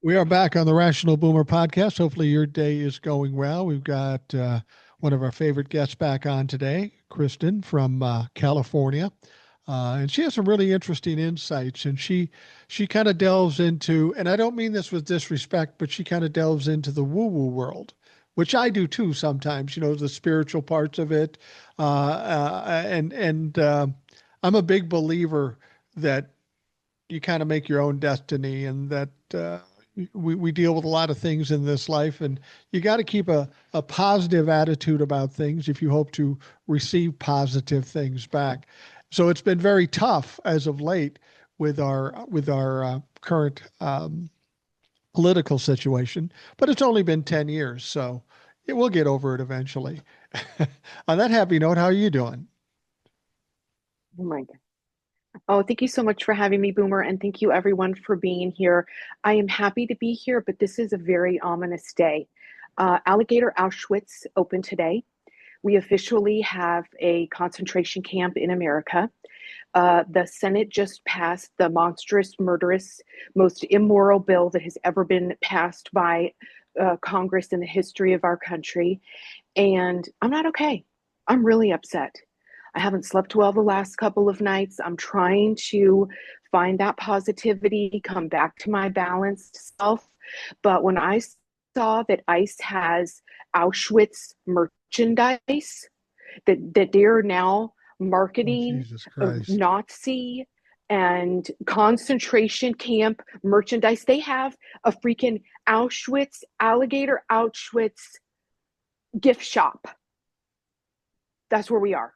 We are back on the Rational Boomer podcast. Hopefully, your day is going well. We've got one of our favorite guests back on today, Kristen from California, and she has some really interesting insights. And she kind of delves into, and I don't mean this with disrespect, but she kind of delves into the woo-woo world, which I do too sometimes. The spiritual parts of it, and I'm a big believer that you kind of make your own destiny and that we deal with a lot of things in this life, and you got to keep a positive attitude about things if you hope to receive positive things back. So it's been very tough as of late with our current political situation, but it's only been 10 years, so it will get over it eventually. On that happy note, how are you doing? Oh my God. Oh, thank you so much for having me, Boomer, and thank you everyone for being here. I am happy to be here, but this is a very ominous day. Alligator Auschwitz opened today. We officially have a concentration camp in America. The Senate just passed the monstrous, murderous, most immoral bill that has ever been passed by Congress in the history of our country. And I'm not okay. I'm really upset. I haven't slept well the last couple of nights. I'm trying to find that positivity, come back to my balanced self. But when I saw that ICE has Auschwitz merchandise, that they're now Oh, marketing Jesus Christ. Nazi and concentration camp merchandise, they have a freaking alligator Auschwitz gift shop. That's where we are.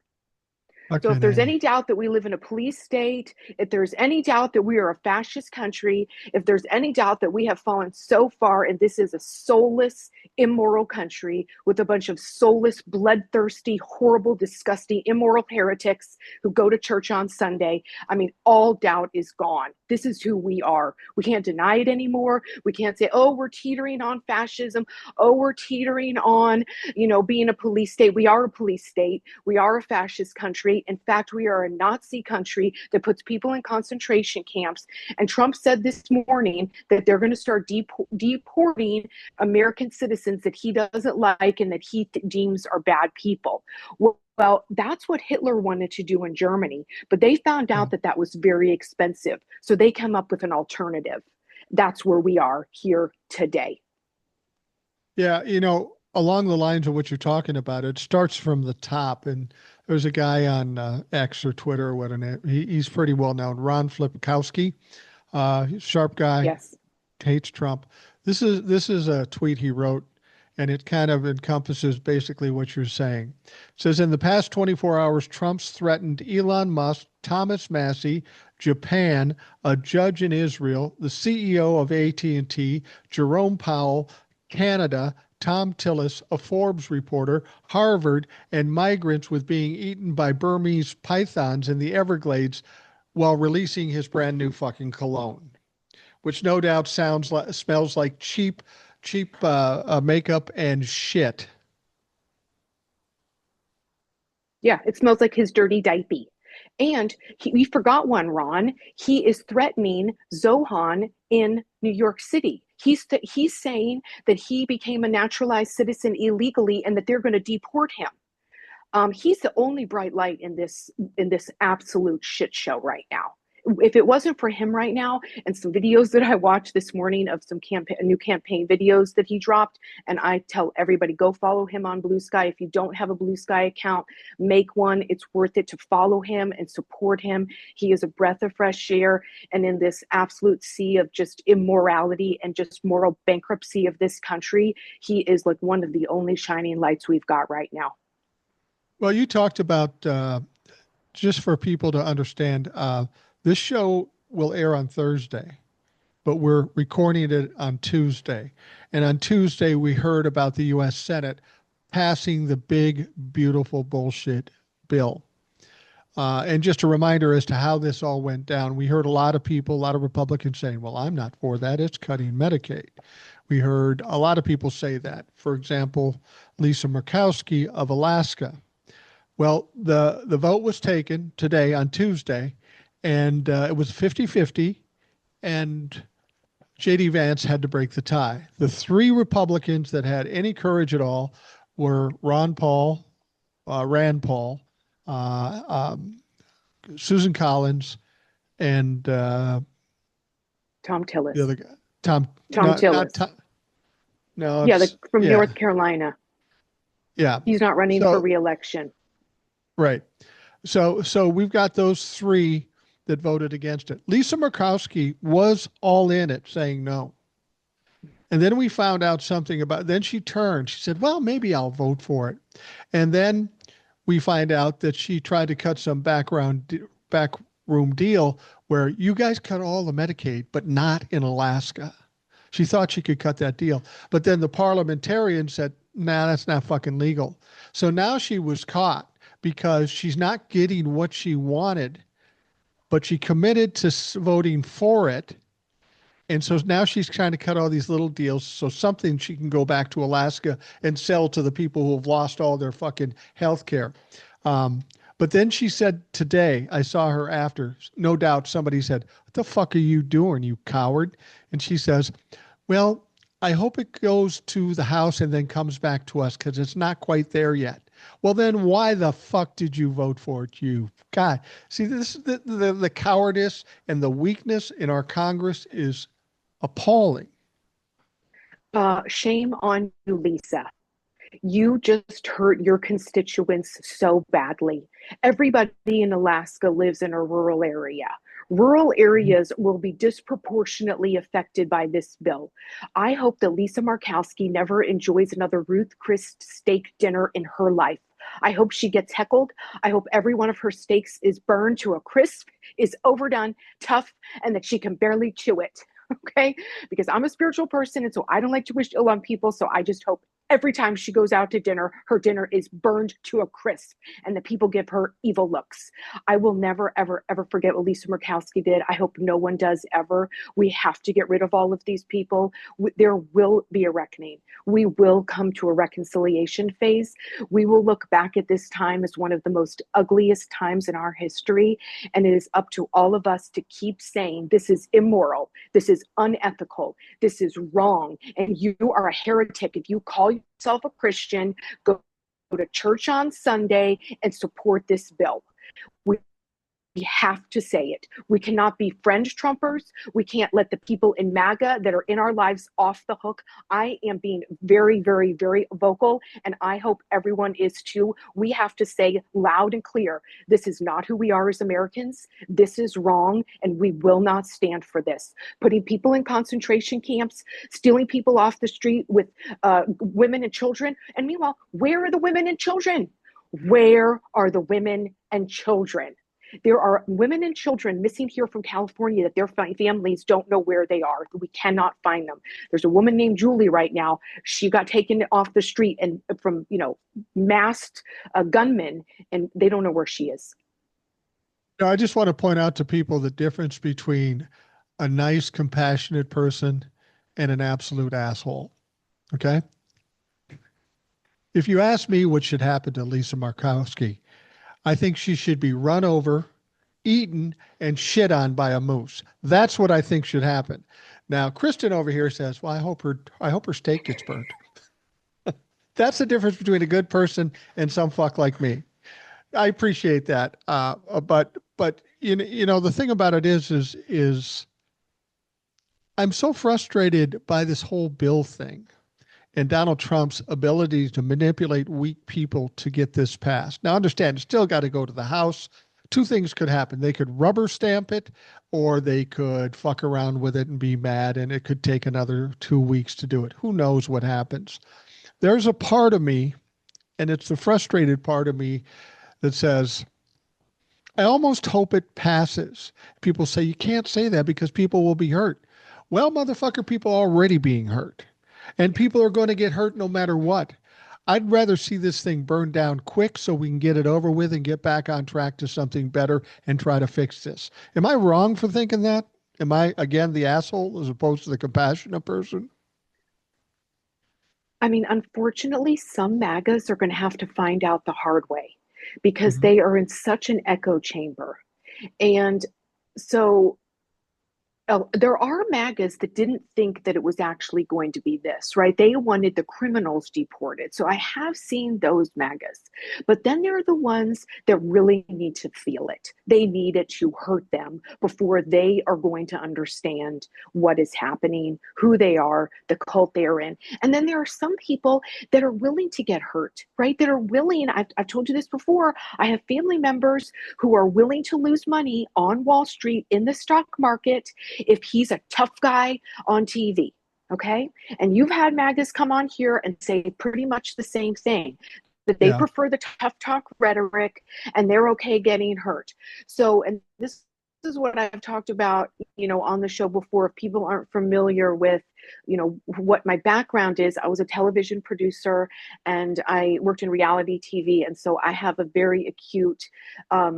So if Fucking there's A. any doubt that we live in a police state, if there's any doubt that we are a fascist country, if there's any doubt that we have fallen so far and this is a soulless, immoral country with a bunch of soulless, bloodthirsty, horrible, disgusting, immoral heretics who go to church on Sunday, I mean, all doubt is gone. This is who we are. We can't deny it anymore. We can't say, oh, we're teetering on fascism. Oh, we're teetering on, being a police state. We are a police state. We are a fascist country. In fact, we are a Nazi country that puts people in concentration camps. And Trump said this morning that they're going to start deporting American citizens that he doesn't like and that he deems are bad people. Well, that's what Hitler wanted to do in Germany, but they found Yeah. out that that was very expensive. So they come up with an alternative. That's where we are here today. Yeah, along the lines of what you're talking about, it starts from the top. And there's a guy on X or Twitter or whatever. He's pretty well known, Ron Flipkowski. He's a sharp guy, Yes. hates Trump. This is a tweet he wrote, and it kind of encompasses basically what you're saying. It says in the past 24 hours, Trump's threatened Elon Musk, Thomas Massey, Japan, a judge in Israel, the CEO of AT&T, Jerome Powell, Canada, Tom Tillis, a Forbes reporter, Harvard, and migrants with being eaten by Burmese pythons in the Everglades while releasing his brand new fucking cologne, which no doubt smells like cheap makeup and shit. Yeah, it smells like his dirty diaper. And we forgot one, Ron. He is threatening Zohan in New York City. He's saying that he became a naturalized citizen illegally and that they're going to deport him. He's the only bright light in this absolute shit show right now. If it wasn't for him right now and some videos that I watched this morning of some new campaign videos that he dropped, and I tell everybody go follow him on Blue Sky. If you don't have a Blue Sky account, make one. It's worth it to follow him and support him. He is a breath of fresh air, and in this absolute sea of just immorality and just moral bankruptcy of this country, he is like one of the only shining lights we've got right now. Well, you talked about just for people to understand, this show will air on Thursday, but we're recording it on Tuesday. And on Tuesday, we heard about the U.S. Senate passing the big, beautiful bullshit bill. And just a reminder as to how this all went down, we heard a lot of people, a lot of Republicans saying, well, I'm not for that. It's cutting Medicaid. We heard a lot of people say that. For example, Lisa Murkowski of Alaska. Well, the vote was taken today on Tuesday, and it was 50-50, and J.D. Vance had to break the tie. The three Republicans that had any courage at all were Rand Paul, uh, um, Susan Collins, and Tom the Tillis. other guy, Tom. Tom No, not Tillis. Tom. No, Yeah, it's from yeah, North Carolina. yeah. He's not running for So reelection. right. So we've got those three that voted against it. Lisa Murkowski was all in it, saying no. And then we found out something about. Then she turned. She said, "Well, maybe I'll vote for it." And then we find out that she tried to cut some backroom deal where you guys cut all the Medicaid, but not in Alaska. She thought she could cut that deal, but then the parliamentarian said, "Nah, that's not fucking legal." So now she was caught because she's not getting what she wanted, but she committed to voting for it. And so now she's trying to cut all these little deals so something she can go back to Alaska and sell to the people who have lost all their fucking health care. Um, but then she said today, I saw her after, no doubt somebody said, "What the fuck are you doing, you coward?" And she says, "Well, I hope it goes to the House and then comes back to us because it's not quite there yet." Well, then why the fuck did you vote for it, you God? See, this the cowardice and the weakness in our Congress is appalling. Shame on you, Lisa. You just hurt your constituents so badly. Everybody in Alaska lives in a rural area. Rural areas will be disproportionately affected by this bill. I hope that Lisa Markowski never enjoys another Ruth Chris steak dinner in her life. I hope she gets heckled. I hope every one of her steaks is burned to a crisp, is overdone, tough, and that she can barely chew it. Okay? Because I'm a spiritual person, and so I don't like to wish ill on people. So I just hope every time she goes out to dinner, her dinner is burned to a crisp and the people give her evil looks. I will never, ever, ever forget what Lisa Murkowski did. I hope no one does ever. We have to get rid of all of these people. There will be a reckoning. We will come to a reconciliation phase. We will look back at this time as one of the most ugliest times in our history. And it is up to all of us to keep saying this is immoral, this is unethical, this is wrong, and you are a heretic if you call yourself a Christian. Go to church on Sunday and support this bill. We have to say it. We cannot be fringe Trumpers. We can't let the people in MAGA that are in our lives off the hook. I am being very, very, very vocal, and I hope everyone is too. We have to say loud and clear, this is not who we are as Americans. This is wrong, and we will not stand for this. Putting people in concentration camps, stealing people off the street with women and children. And meanwhile, where are the women and children? Where are the women and children? There are women and children missing here from California that their families don't know where they are. We cannot find them. There's a woman named Julie right now. She got taken off the street and from, masked gunmen, and they don't know where she is. Now, I just want to point out to people the difference between a nice, compassionate person and an absolute asshole. Okay. If you ask me what should happen to Lisa Markowski, I think she should be run over, eaten, and shit on by a moose. That's what I think should happen. Now, Kristen over here says, "Well, I hope her steak gets burned." That's the difference between a good person and some fuck like me. I appreciate that. But the thing about it is I'm so frustrated by this whole bill thing and Donald Trump's ability to manipulate weak people to get this passed. Now, understand, it's still got to go to the House. Two things could happen. They could rubber stamp it, or they could fuck around with it and be mad, and it could take another 2 weeks to do it. Who knows what happens? There's a part of me, and it's the frustrated part of me, that says, I almost hope it passes. People say you can't say that because people will be hurt. Well, motherfucker, people are already being hurt. And people are going to get hurt no matter what. I'd rather see this thing burned down quick so we can get it over with and get back on track to something better and try to fix this. Am I wrong for thinking that? Am I, again, the asshole as opposed to the compassionate person? I mean, unfortunately, some MAGAs are going to have to find out the hard way because Mhm. they are in such an echo chamber. And so Oh, there are MAGAs that didn't think that it was actually going to be this, right? They wanted the criminals deported. So I have seen those MAGAs. But then there are the ones that really need to feel it. They need it to hurt them before they are going to understand what is happening, who they are, the cult they are in. And then there are some people that are willing to get hurt, right? That are willing. I've told you this before. I have family members who are willing to lose money on Wall Street in the stock market if he's a tough guy on TV. Okay. And you've had MAGAs come on here and say pretty much the same thing, that they Yeah. prefer the tough talk rhetoric and they're okay getting hurt. So, and this is what I've talked about, on the show before. If people aren't familiar with, what my background is, I was a television producer and I worked in reality TV. And so I have a very acute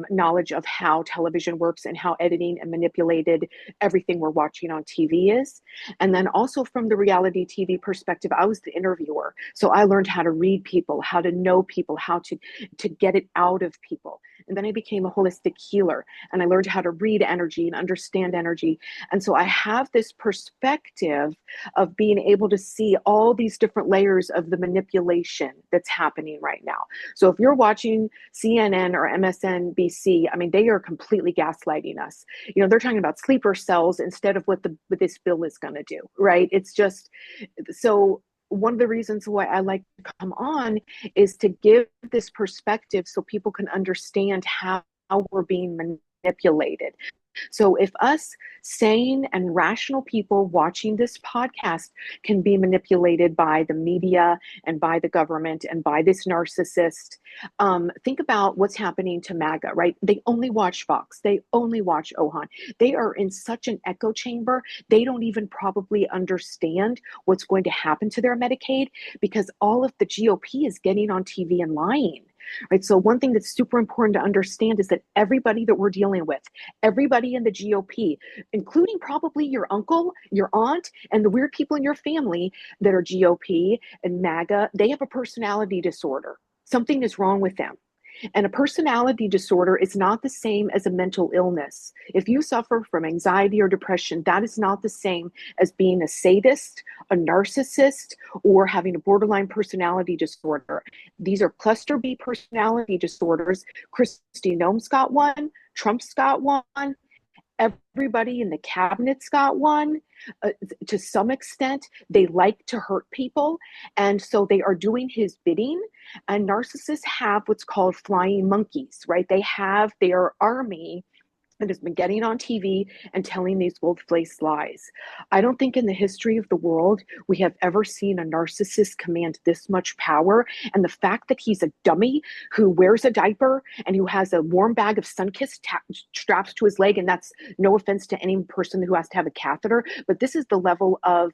knowledge of how television works and how editing and manipulated everything we're watching on TV is. And then also from the reality TV perspective, I was the interviewer. So I learned how to read people, how to know people, how to get it out of people. And then I became a holistic healer and I learned how to read energy and understand energy. And so I have this perspective of being able to see all these different layers of the manipulation that's happening right now. So if you're watching CNN or MSNBC, I mean, they are completely gaslighting us. They're talking about sleeper cells instead of what this bill is going to do, right? It's just so. One of the reasons why I like to come on is to give this perspective so people can understand how we're being manipulated. So if us sane and rational people watching this podcast can be manipulated by the media and by the government and by this narcissist, think about what's happening to MAGA, right? They only watch Fox. They only watch Ohan. They are in such an echo chamber. They don't even probably understand what's going to happen to their Medicaid because all of the GOP is getting on TV and lying. Right. So one thing that's super important to understand is that everybody that we're dealing with, everybody in the GOP, including probably your uncle, your aunt, and the weird people in your family that are GOP and MAGA, they have a personality disorder. Something is wrong with them. And a personality disorder is not the same as a mental illness. If you suffer from anxiety or depression, that is not the same as being a sadist, a narcissist, or having a borderline personality disorder. These are cluster B personality disorders. Kristi Noem's got one, Trump's got one, everybody in the cabinet's got one. To some extent, they like to hurt people. And so they are doing his bidding. And narcissists have what's called flying monkeys, right? They have their army that has been getting on TV and telling these gold-faced lies. I don't think in the history of the world we have ever seen a narcissist command this much power. And the fact that he's a dummy who wears a diaper and who has a warm bag of Sunkist straps to his leg, and that's no offense to any person who has to have a catheter, but this is the level of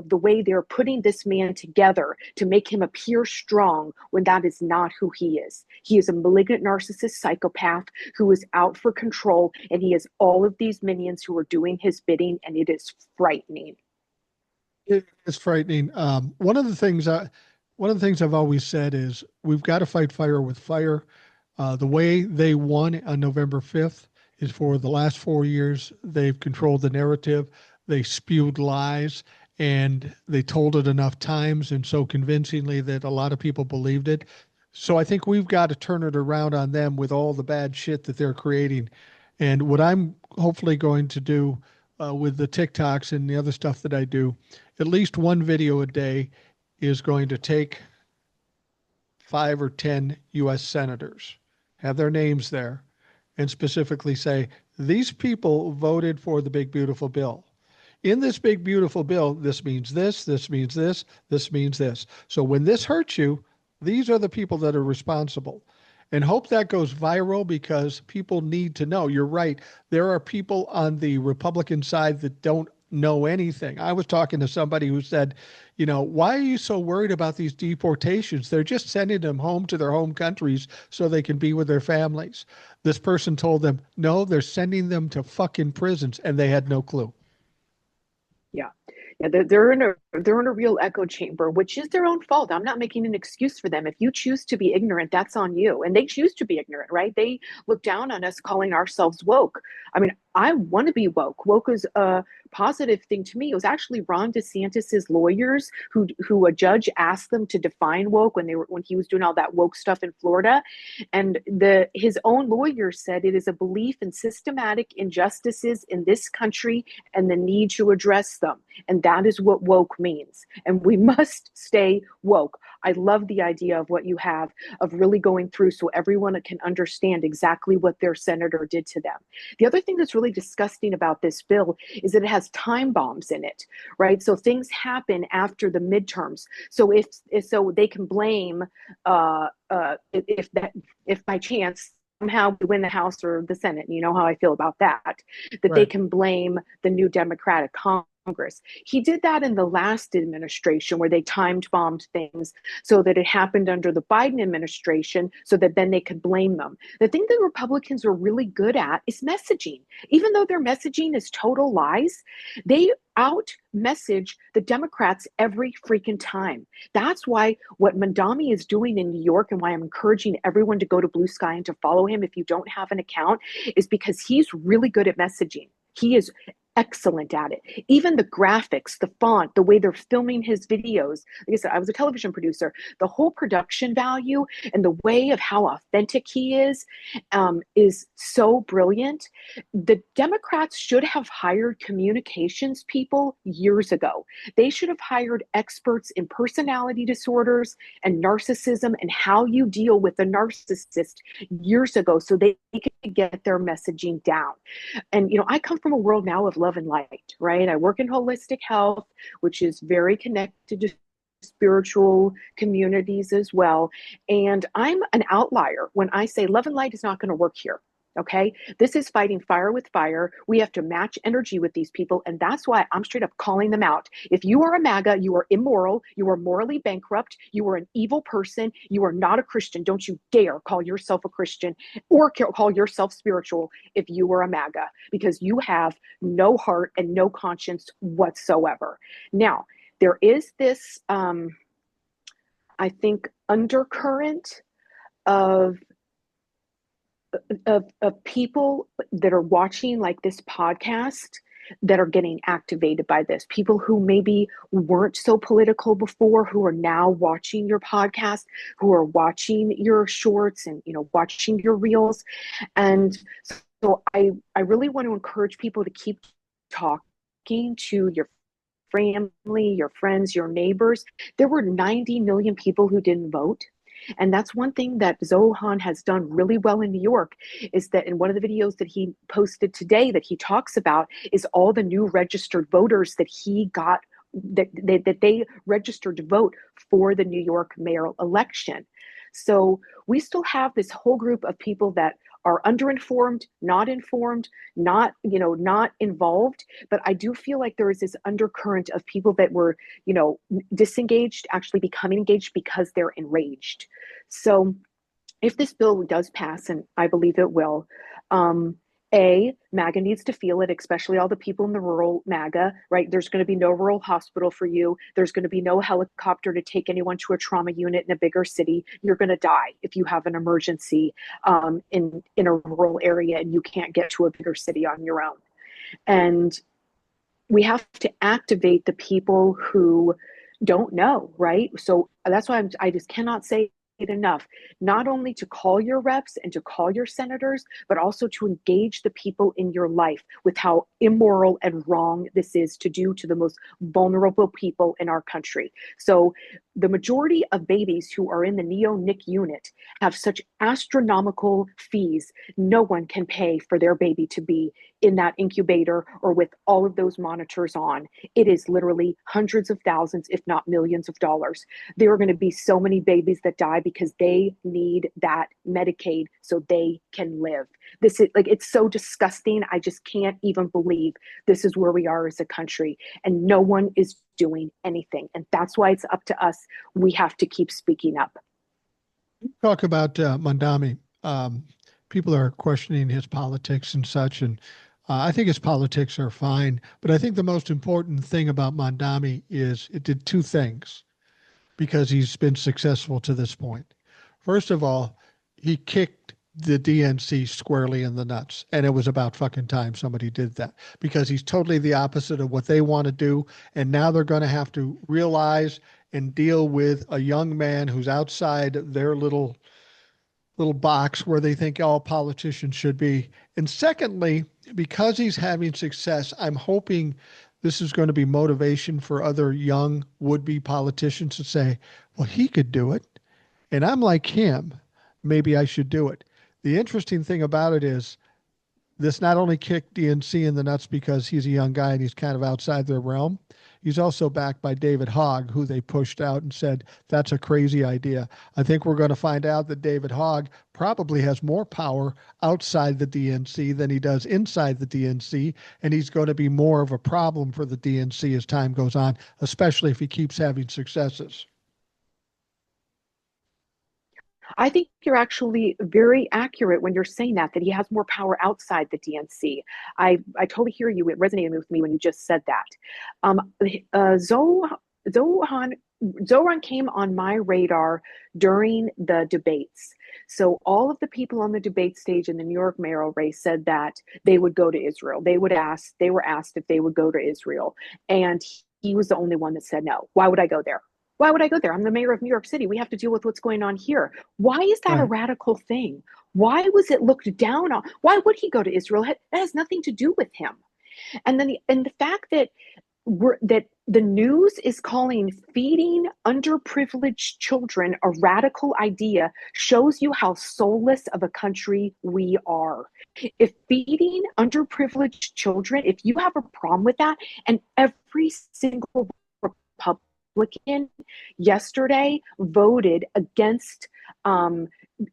the way they're putting this man together to make him appear strong when that is not who he is. He is a malignant narcissist psychopath who is out for control, and he has all of these minions who are doing his bidding, and it is frightening. It is frightening. One of the things I've always said is we've got to fight fire with fire. The way they won on November 5th is for the last 4 years, they've controlled the narrative. They spewed lies and they told it enough times and so convincingly that a lot of people believed it. So I think we've got to turn it around on them with all the bad shit that they're creating. And what I'm hopefully going to do with the TikToks and the other stuff that I do, at least one video a day is going to take 5 or 10 U.S. senators, have their names there, and specifically say, these people voted for the big, beautiful bill. In this big, beautiful bill, this means this means this means this. So when this hurts you, these are the people that are responsible. And hope that goes viral because people need to know. You're right. There are people on the Republican side that don't know anything. I was talking to somebody who said, why are you so worried about these deportations? They're just sending them home to their home countries so they can be with their families. This person told them, no, they're sending them to fucking prisons, and they had no clue. Yeah. Yeah, they're in a real echo chamber, which is their own fault. I'm not making an excuse for them. If you choose to be ignorant, that's on you. And they choose to be ignorant, right? They look down on us calling ourselves woke. I mean, I want to be woke. Woke is a positive thing to me. It was actually Ron DeSantis's lawyers who a judge asked them to define woke when he was doing all that woke stuff in Florida, and the his own lawyer said it is a belief in systematic injustices in this country and the need to address them, and that is what woke means. And we must stay woke. I love the idea of what you have of really going through so everyone can understand exactly what their senator did to them. The other thing that's really disgusting about this bill is that it has time bombs in it, right? So things happen after the midterms. So if so, they can blame if by chance somehow we win the House or the Senate. You know how I feel about that. That they Right. can blame the new Democratic Congress. He did that in the last administration where they timed bombed things so that it happened under the Biden administration so that then they could blame them. The thing that Republicans are really good at is messaging. Even though their messaging is total lies, they out message the Democrats every freaking time. That's why what Mandami is doing in New York and why I'm encouraging everyone to go to Blue Sky and to follow him if you don't have an account is because he's really good at messaging. He is excellent at it. Even the graphics, the font, the way they're filming his videos. Like I said, I was a television producer. The whole production value and the way of how authentic he is so brilliant. The Democrats should have hired communications people years ago. They should have hired experts in personality disorders and narcissism and how you deal with a narcissist years ago so they could get their messaging down. And I come from a world now of love and light, right? I work in holistic health, which is very connected to spiritual communities as well. And I'm an outlier when I say love and light is not going to work here. Okay. This is fighting fire with fire. We have to match energy with these people. And that's why I'm straight up calling them out. If you are a MAGA, you are immoral. You are morally bankrupt. You are an evil person. You are not a Christian. Don't you dare call yourself a Christian or call yourself spiritual if you are a MAGA, because you have no heart and no conscience whatsoever. Now, there is this, I think, undercurrent of of people that are watching like this podcast that are getting activated by this, people who maybe weren't so political before, who are now watching your podcast, who are watching your shorts and watching your reels. And so I really want to encourage people to keep talking to your family, your friends, your neighbors. There were 90 million people who didn't vote. And that's one thing that Zohan has done really well in New York, is that in one of the videos that he posted today that he talks about is all the new registered voters that he got, that they registered to vote for the New York mayoral election. So we still have this whole group of people that are underinformed, not involved. But I do feel like there is this undercurrent of people that were, disengaged, actually becoming engaged because they're enraged. So if this bill does pass, and I believe it will, MAGA needs to feel it, especially all the people in the rural MAGA, right? There's going to be no rural hospital for you. There's going to be no helicopter to take anyone to a trauma unit in a bigger city. You're going to die if you have an emergency in a rural area and you can't get to a bigger city on your own. And we have to activate the people who don't know, right? So that's why I just cannot say it enough, not only to call your reps and to call your senators, but also to engage the people in your life with how immoral and wrong this is to do to the most vulnerable people in our country. So the majority of babies who are in the neo-NIC unit have such astronomical fees. No one can pay for their baby to be in that incubator or with all of those monitors on. It is literally hundreds of thousands, if not millions of dollars. There are going to be so many babies that die because they need that Medicaid so they can live. This is like, it's so disgusting. I just can't even believe this is where we are as a country, and no one is doing anything. And that's why it's up to us. We have to keep speaking up. Talk about Mandami. People are questioning his politics and such, and I think his politics are fine. But I think the most important thing about Mandami is it did two things because he's been successful to this point. First of all, he kicked the DNC squarely in the nuts. And it was about fucking time somebody did that because he's totally the opposite of what they want to do. And now they're going to have to realize and deal with a young man who's outside their little box where they think all politicians should be. And secondly, because he's having success, I'm hoping this is going to be motivation for other young would-be politicians to say, well, he could do it and I'm like him. Maybe I should do it. The interesting thing about it is this not only kicked DNC in the nuts because he's a young guy and he's kind of outside their realm, he's also backed by David Hogg, who they pushed out and said, that's a crazy idea. I think we're going to find out that David Hogg probably has more power outside the DNC than he does inside the DNC, and he's going to be more of a problem for the DNC as time goes on, especially if he keeps having successes. I think you're actually very accurate when you're saying that he has more power outside the DNC. I totally hear you. It resonated with me when you just said that. Um, Zohan, Zoran came on my radar during the debates. So all of the people on the debate stage in the New York mayoral race said that they would go to Israel. They were asked if they would go to Israel. And he was the only one that said no. Why would I go there? Why would I go there? I'm the mayor of New York City. We have to deal with what's going on here. Why is that a Right. radical thing? Why was it looked down on? Why would he go to Israel? That has nothing to do with him. And the fact that that the news is calling feeding underprivileged children a radical idea shows you how soulless of a country we are. If feeding underprivileged children, if you have a problem with that, and every single Republican yesterday voted against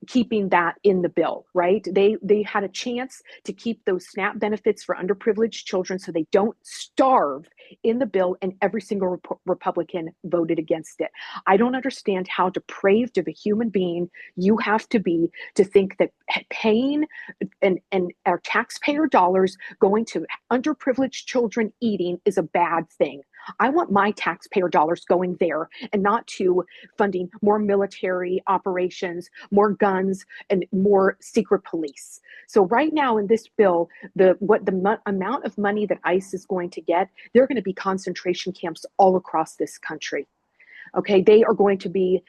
keeping that in the bill, right? They had a chance to keep those SNAP benefits for underprivileged children so they don't starve in the bill, and every single Republican voted against it. I don't understand how depraved of a human being you have to be to think that paying and our taxpayer dollars going to underprivileged children eating is a bad thing. I want my taxpayer dollars going there and not to funding more military operations, more guns, and more secret police. So right now in this bill, amount of money that ICE is going to get, there are going to be concentration camps all across this country. Okay, they are going to be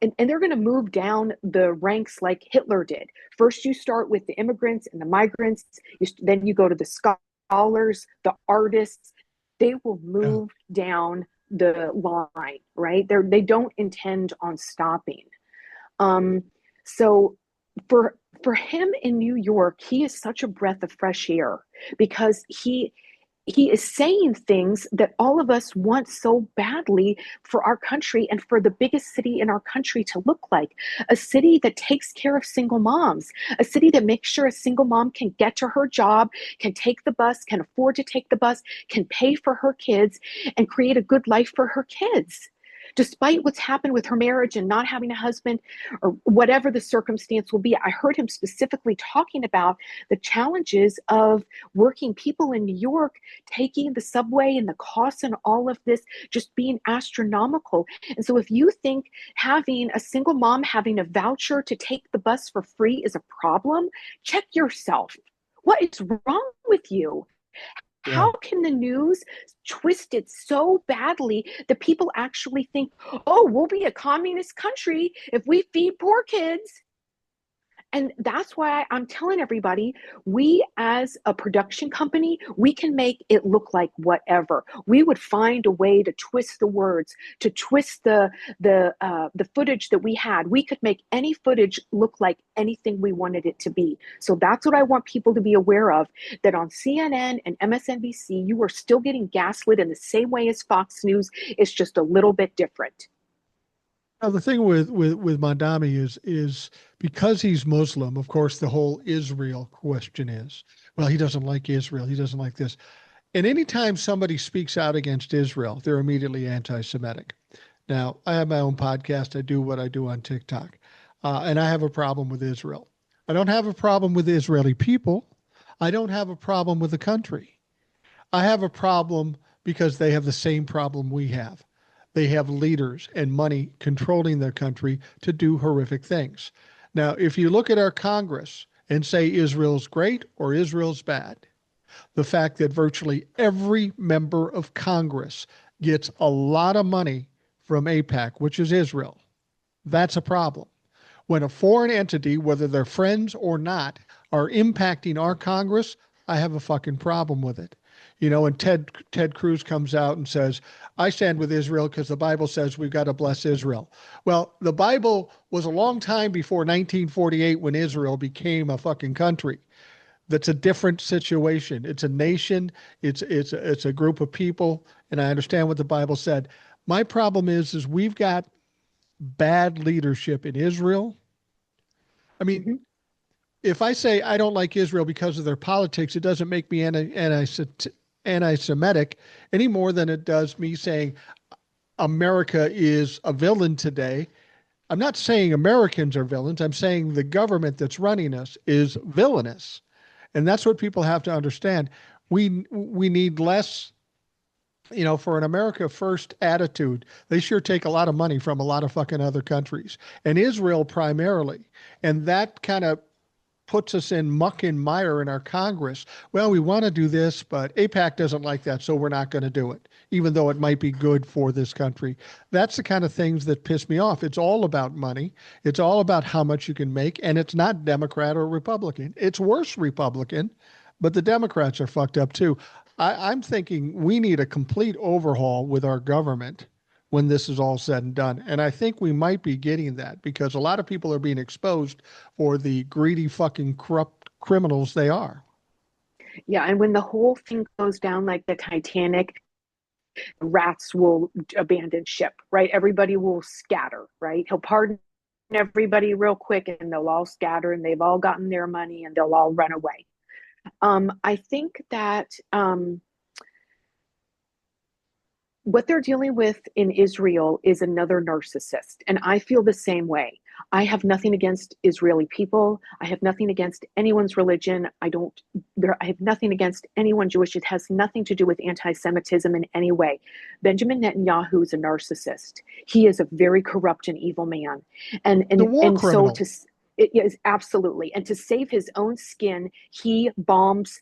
and they're going to move down the ranks like Hitler did. First, you start with the immigrants and the migrants, then you go to the scholars, the artists. They will Yeah. move down the line, right? They don't intend on stopping. Um, so for him in New York, he is such a breath of fresh air because he is saying things that all of us want so badly for our country and for the biggest city in our country to look like a city that takes care of single moms, a city that makes sure a single mom can get to her job, can take the bus, can afford to take the bus, can pay for her kids, and create a good life for her kids. Despite what's happened with her marriage and not having a husband or whatever the circumstance will be, I heard him specifically talking about the challenges of working people in New York taking the subway and the costs and all of this just being astronomical. And so if you think having a single mom having a voucher to take the bus for free is a problem, check yourself. What is wrong with you? Yeah. How can the news twist it so badly that people actually think, oh, we'll be a communist country if we feed poor kids? And that's why I'm telling everybody, we as a production company, we can make it look like whatever. We would find a way to twist the words, to twist the footage that we had. We could make any footage look like anything we wanted it to be. So that's what I want people to be aware of, that on CNN and MSNBC, you are still getting gaslit in the same way as Fox News. It's just a little bit different. Now, the thing with Mandami is because he's Muslim, of course, the whole Israel question is, well, he doesn't like Israel. He doesn't like this. And anytime somebody speaks out against Israel, they're immediately anti-Semitic. Now, I have my own podcast. I do what I do on TikTok, and I have a problem with Israel. I don't have a problem with the Israeli people. I don't have a problem with the country. I have a problem because they have the same problem we have. They have leaders and money controlling their country to do horrific things. Now, if you look at our Congress and say Israel's great or Israel's bad, the fact that virtually every member of Congress gets a lot of money from AIPAC, which is Israel, that's a problem. When a foreign entity, whether they're friends or not, are impacting our Congress, I have a fucking problem with it. And Ted Cruz comes out and says, I stand with Israel because the Bible says we've got to bless Israel. Well, the Bible was a long time before 1948 when Israel became a fucking country. That's a different situation. It's a nation. It's a group of people, and I understand what the Bible said. My problem is we've got bad leadership in Israel. I mean, Mhm. if I say I don't like Israel because of their politics, it doesn't make me anti-Semitic any more than it does me saying America is a villain today. I'm not saying Americans are villains. I'm saying the government that's running us is villainous. And that's what people have to understand. We need less, for an America first attitude. They sure take a lot of money from a lot of fucking other countries, and Israel primarily. And that kind of puts us in muck and mire in our Congress. Well, we want to do this, but APAC doesn't like that, so we're not going to do it, even though it might be good for this country. That's the kind of things that piss me off. It's all about money. It's all about how much you can make, and it's not Democrat or Republican. It's worse Republican, but the Democrats are fucked up too. I'm thinking we need a complete overhaul with our government when this is all said and done. And I think we might be getting that because a lot of people are being exposed for the greedy fucking corrupt criminals they are. Yeah, and when the whole thing goes down like the Titanic, rats will abandon ship, right? Everybody will scatter, right? He'll pardon everybody real quick and they'll all scatter and they've all gotten their money and they'll all run away. I think that what they're dealing with in Israel is another narcissist. And I feel the same way. I have nothing against Israeli people. I have nothing against anyone's religion. I have nothing against anyone Jewish. It has nothing to do with anti-Semitism in any way. Benjamin Netanyahu is a narcissist. He is a very corrupt and evil man. And The and war and so criminal. to it is absolutely. And to save his own skin, he bombs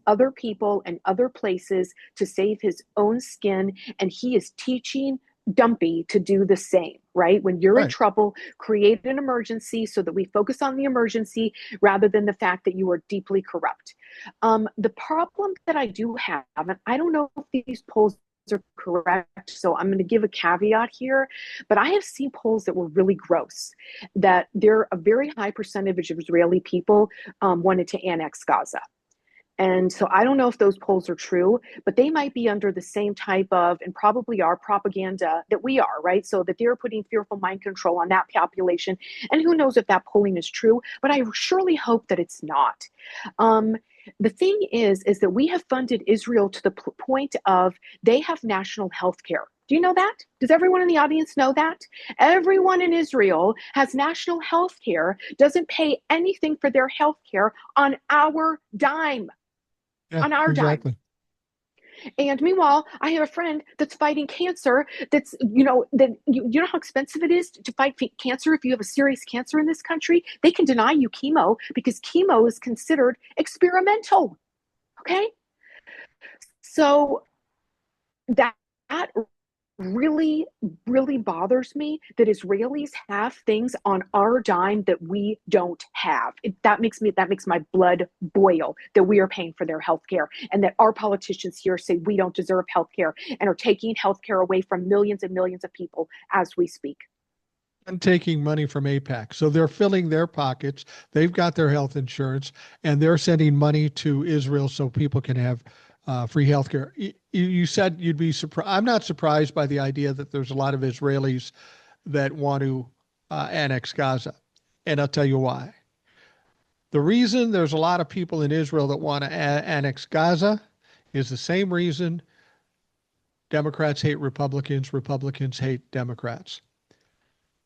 other people and other places to save his own skin, and he is teaching Dumpy to do the same, right? When you're in Right. trouble, create an emergency so that we focus on the emergency rather than the fact that you are deeply corrupt. The problem that I do have, and I don't know if these polls are correct, so I'm going to give a caveat here, but I have seen polls that were really gross, that there a very high percentage of Israeli people wanted to annex Gaza. And so I don't know if those polls are true, but they might be under the same type of, and probably are, propaganda that we are, right? So that they're putting fearful mind control on that population. And who knows if that polling is true, but I surely hope that it's not. Um, the thing is that we have funded Israel to the point of they have national health care. Do you know that? Does everyone in the audience know that? Everyone in Israel has national health care, doesn't pay anything for their health care on our dime, Yeah, on our dime. exactly. And meanwhile, I have a friend that's fighting cancer. You know how expensive it is to fight cancer if you have a serious cancer in this country? They can deny you chemo because chemo is considered experimental. Okay? So that really, really bothers me that Israelis have things on our dime that we don't have. That makes my blood boil that we are paying for their health care and that our politicians here say we don't deserve health care and are taking health care away from millions and millions of people as we speak. And taking money from APAC. So they're filling their pockets. They've got their health insurance and they're sending money to Israel so people can have free healthcare. You said you'd be surprised. I'm not surprised by the idea that there's a lot of Israelis that want to annex Gaza. And I'll tell you why. The reason there's a lot of people in Israel that want to annex Gaza is the same reason Democrats hate Republicans, Republicans hate Democrats.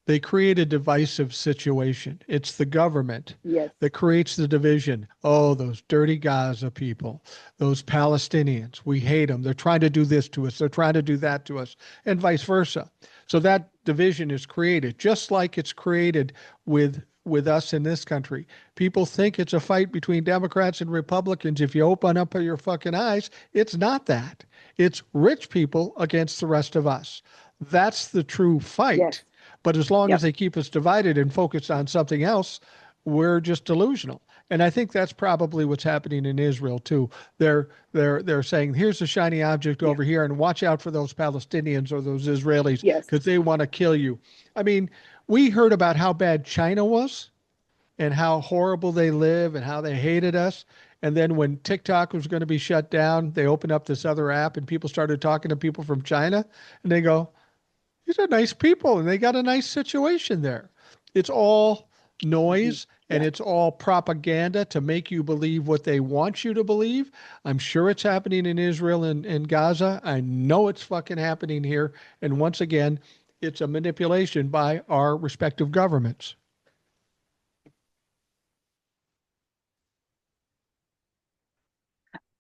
They create a divisive situation. It's the government Yes. that creates the division. Oh, those dirty Gaza people, those Palestinians, we hate them. They're trying to do this to us. They're trying to do that to us, and vice versa. So that division is created, just like it's created with us in this country. People think it's a fight between Democrats and Republicans. If you open up your fucking eyes, it's not that. It's rich people against the rest of us. That's the true fight. Yes. But as long as Yep. they keep us divided and focused on something else, we're just delusional. And I think that's probably what's happening in Israel too. They're saying, here's a shiny object Yeah. over here, and watch out for those Palestinians or those Israelis Yes. because they want to kill you. I mean, we heard about how bad China was and how horrible they live and how they hated us. And then when TikTok was going to be shut down, they opened up this other app and people started talking to people from China and they go, these are nice people and they got a nice situation there. It's all Hmm. noise and Yeah. it's all propaganda to make you believe what they want you to believe. I'm sure it's happening in Israel and Gaza. I know it's fucking happening here. And once again, it's a manipulation by our respective governments.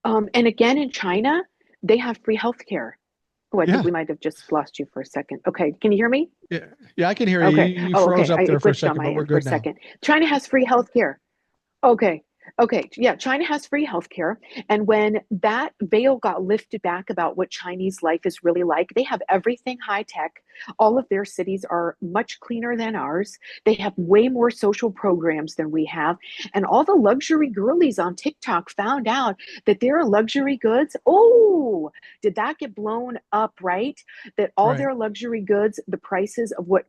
And again, in China, they have free healthcare. Oh, I think Yeah. we might have just lost you for a second. Okay, can you hear me? Yeah. Yeah, I can hear you. Okay. You Oh, froze okay. up there It for a glitched on second, my but we're end for a good now. second. China has free healthcare. Okay. Okay. Yeah. China has free healthcare. And when that veil got lifted back about what Chinese life is really like, they have everything high tech. All of their cities are much cleaner than ours. They have way more social programs than we have. And all the luxury girlies on TikTok found out that their luxury goods, oh, did that get blown up, right? That all Right. their luxury goods, the prices of what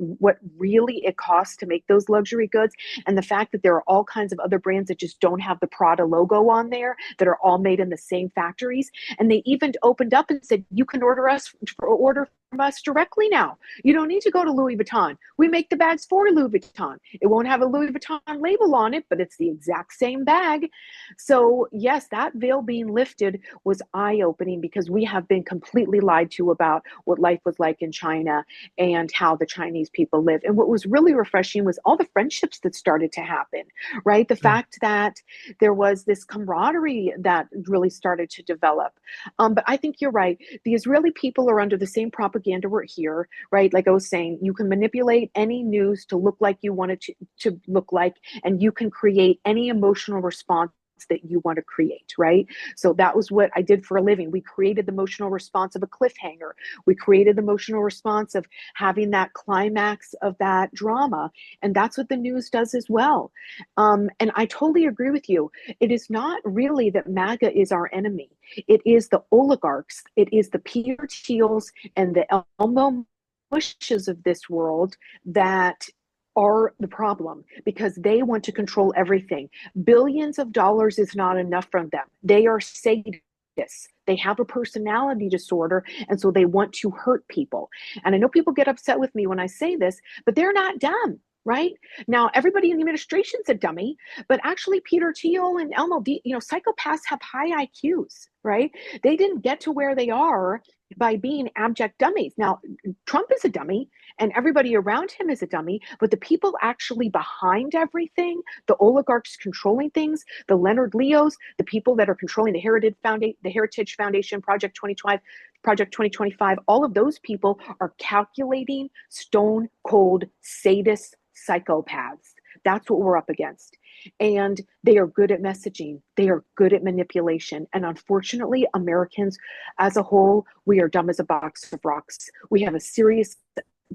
really it costs to make those luxury goods, and the fact that there are all kinds of other brands that just don't have the Prada logo on there, that are all made in the same factories. And they even opened up and said, you can order from us directly now. You don't need to go to Louis Vuitton. We make the bags for Louis Vuitton. It won't have a Louis Vuitton label on it, but it's the exact same bag. So yes, that veil being lifted was eye-opening, because we have been completely lied to about what life was like in China and how the Chinese people live. And what was really refreshing was all the friendships that started to happen, right? The Yeah. fact that there was this camaraderie that really started to develop. But I think you're right. The Israeli people are under the same propaganda we're here, right? Like I was saying, you can manipulate any news to look like you want it to look like, and you can create any emotional response that you want to create, right? So that was what I did for a living. We created the emotional response of a cliffhanger. We created the emotional response of having that climax of that drama. And that's what the news does as well. And I totally agree with you. It is not really that MAGA is our enemy. It is the oligarchs. It is the Peter Thiels and the Elmo Bushes of this world that are the problem, because they want to control everything. Billions of dollars is not enough from them. They are sadists. They have a personality disorder, and so they want to hurt people. And I know people get upset with me when I say this, but they're not dumb, right? Now, everybody in the administration's a dummy, but actually, Peter Thiel and Elmo, psychopaths have high IQs, right? They didn't get to where they are by being abject dummies. Now, Trump is a dummy, and everybody around him is a dummy, but the people actually behind everything, the oligarchs controlling things, the Leonard Leos, the people that are controlling the Heritage Foundation, Project 2025, all of those people are calculating, stone cold sadist psychopaths. That's what we're up against. And they are good at messaging. They are good at manipulation. And unfortunately, Americans as a whole, we are dumb as a box of rocks. We have a serious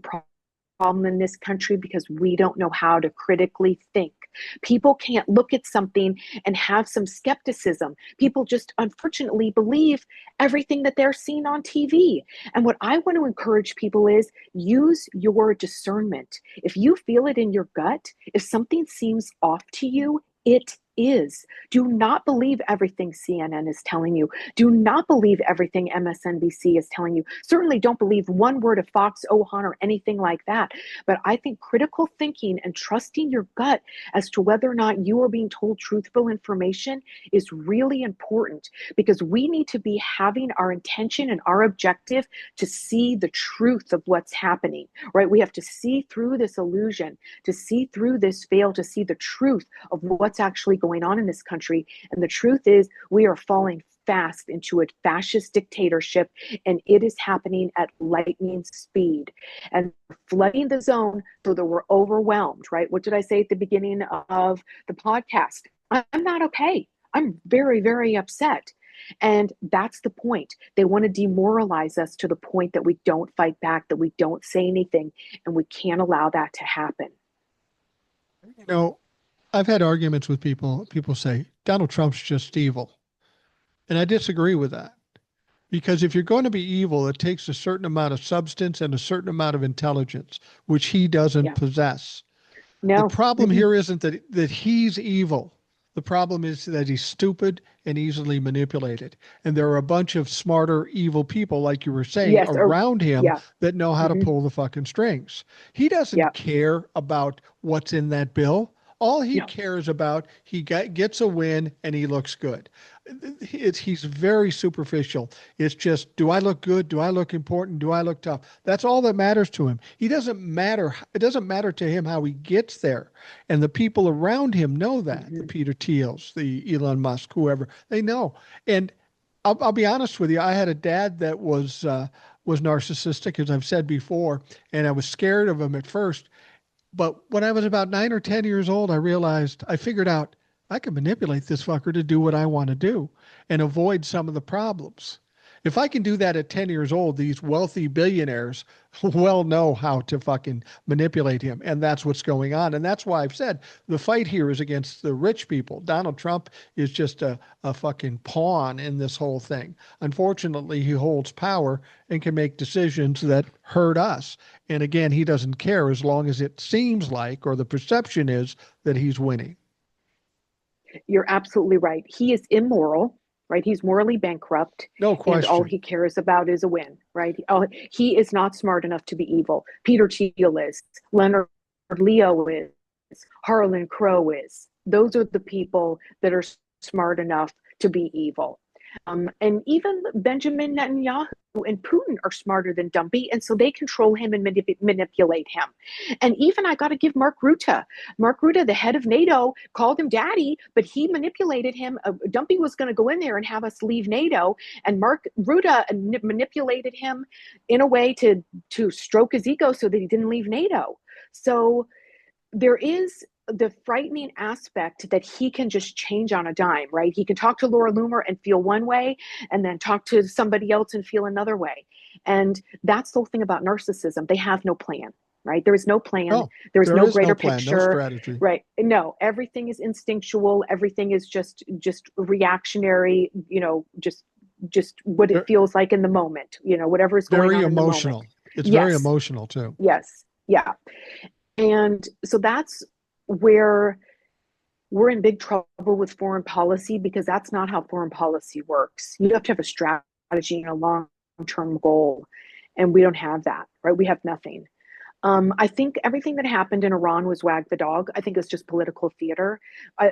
problem in this country because we don't know how to critically think. People can't look at something and have some skepticism. People just unfortunately believe everything that they're seeing on TV. And what I want to encourage people is use your discernment. If you feel it in your gut, if something seems off to you, it is. Do not believe everything CNN is telling you. Do not believe everything MSNBC is telling you. Certainly don't believe one word of Fox, Ohan, or anything like that. But I think critical thinking and trusting your gut as to whether or not you are being told truthful information is really important, because we need to be having our intention and our objective to see the truth of what's happening, right? We have to see through this illusion, to see through this veil, to see the truth of what's actually going on in this country. And the truth is, we are falling fast into a fascist dictatorship, and it is happening at lightning speed. And flooding the zone so that we're overwhelmed, right? What did I say at the beginning of the podcast? I'm not okay. I'm very, very upset. And that's the point. They want to demoralize us to the point that we don't fight back, that we don't say anything, and we can't allow that to happen. You know, I've had arguments with people. People say Donald Trump's just evil. And I disagree with that. Because if you're going to be evil, it takes a certain amount of substance and a certain amount of intelligence, which he doesn't Yeah. possess. The No. problem Mm-mm. here isn't that he's evil. The problem is that he's stupid and easily manipulated. And there are a bunch of smarter, evil people, like you were saying, Yes. Or around him yeah. that know how to Mm-hmm. pull the fucking strings. He Yeah. doesn't care about what's in that bill. All he No. cares about, gets a win and he looks good. He's very superficial. It's just, do I look good? Do I look important? Do I look tough? That's all that matters to him. He doesn't matter. It doesn't matter to him how he gets there. And the people around him know that. The Mm-hmm. Peter Thiels, the Elon Musk, whoever, they know. And I'll be honest with you. I had a dad that was narcissistic, as I've said before, and I was scared of him at first. But when I was about 9 or 10 years old, I figured out I can manipulate this fucker to do what I want to do and avoid some of the problems. If I can do that at 10 years old, these wealthy billionaires well know how to fucking manipulate him. And that's what's going on. And that's why I've said the fight here is against the rich people. Donald Trump is just a fucking pawn in this whole thing. Unfortunately, he holds power and can make decisions that hurt us. And again, he doesn't care as long as it seems like, or the perception is, that he's winning. You're absolutely right. He is immoral, right? He's morally bankrupt, No and all question. he cares about is a win, right? Oh, he is not smart enough to be evil. Peter Thiel is. Leonard Leo is. Harlan Crow is. Those are the people that are smart enough to be evil. And even Benjamin Netanyahu and Putin are smarter than Dumpy, and so they control him and manipulate him. And even I got to give Mark Rutte. Mark Rutte, the head of NATO, called him daddy, but he manipulated him. Dumpy was going to go in there and have us leave NATO, and Mark Rutte manipulated him in a way to stroke his ego so that he didn't leave NATO. So there is the frightening aspect that he can just change on a dime, right? He can talk to Laura Loomer and feel one way, and then talk to somebody else and feel another way. And that's the whole thing about narcissism. They have no plan, right? There is no plan. No, There's there no is no greater plan, no picture, strategy. right? No, everything is instinctual. Everything is just reactionary, just what it They're feels like in the moment, whatever is going very on in the moment. emotional. It's very Yes, emotional too. yes, yeah. And so that's where we're in big trouble with foreign policy, because that's not how foreign policy works. You have to have a strategy and a long-term goal, and we don't have that, right? We have nothing. I think everything that happened in Iran was wag the dog. I think it's just political theater.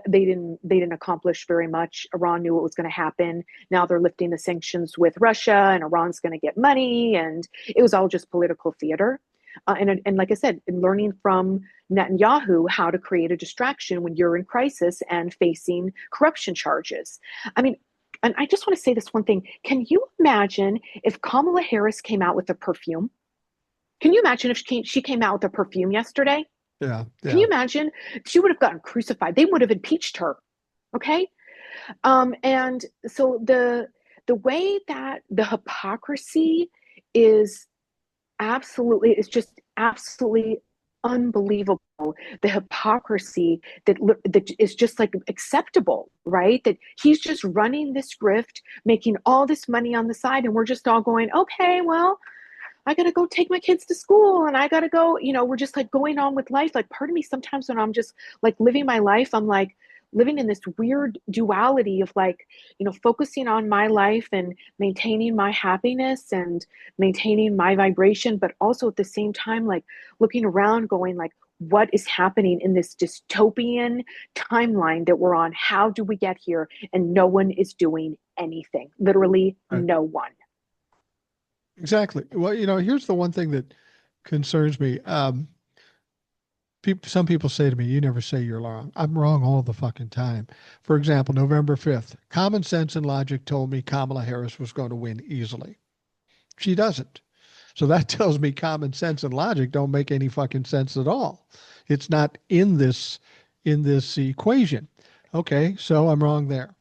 They didn't accomplish very much. Iran knew what was going to happen. Now they're lifting the sanctions with Russia, and Iran's going to get money, and it was all just political theater. And like I said, in learning from Netanyahu how to create a distraction when you're in crisis and facing corruption charges. I mean, and I just want to say this one thing. Can you imagine if Kamala Harris came out with a perfume? Can you imagine if she came out with a perfume yesterday? Yeah, Can yeah. you imagine? She would have gotten crucified. They would have impeached her. Okay. And so the way that the hypocrisy is is just absolutely unbelievable. The hypocrisy that is just like acceptable, right? That he's just running this grift, making all this money on the side, and we're just all going, okay, well, I got to go take my kids to school, and I got to go, we're just like going on with life. Like, part of me sometimes when I'm just like living my life, I'm like living in this weird duality of like, focusing on my life and maintaining my happiness and maintaining my vibration, but also at the same time, like looking around going like, what is happening in this dystopian timeline that we're on? How do we get here? And no one is doing anything, literally Right. no one. Exactly. Well, here's the one thing that concerns me. Some people say to me, "You never say you're wrong." I'm wrong all the fucking time. For example, November 5th, common sense and logic told me Kamala Harris was going to win easily. She doesn't. So that tells me common sense and logic don't make any fucking sense at all. It's not in this equation. Okay, so I'm wrong there.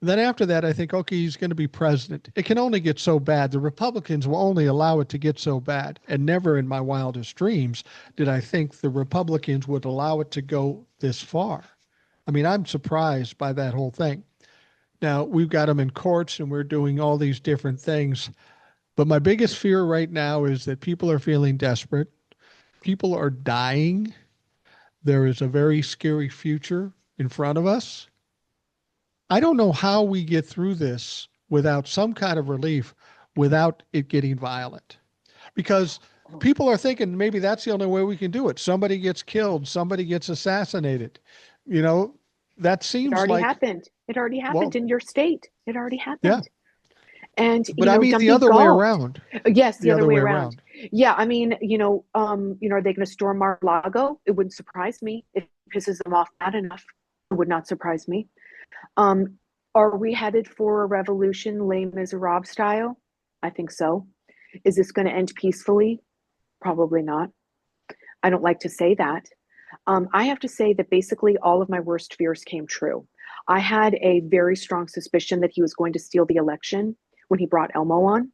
Then after that, I think, okay, he's going to be president. It can only get so bad. The Republicans will only allow it to get so bad. And never in my wildest dreams did I think the Republicans would allow it to go this far. I mean, I'm surprised by that whole thing. Now, we've got them in courts and we're doing all these different things. But my biggest fear right now is that people are feeling desperate. People are dying. There is a very scary future in front of us. I don't know how we get through this without some kind of relief, without it getting violent. Because people are thinking maybe that's the only way we can do it. Somebody gets killed, somebody gets assassinated. You know, that It seems already like, happened. It already happened well, in your state. It already yeah. happened. And, But I mean don't the be other way gullible. around. Yes, the The other other way way around. around. Yeah, I mean, are they going to storm Mar-a-Lago? It wouldn't surprise me if it pisses them off bad enough. It would not surprise me. Um, are we headed for a revolution, Les Miserables style? I think so. Is this going to end peacefully? Probably not. I don't like to say that. I have to say that basically all of my worst fears came true. I had a very strong suspicion that he was going to steal the election when he brought Elmo on.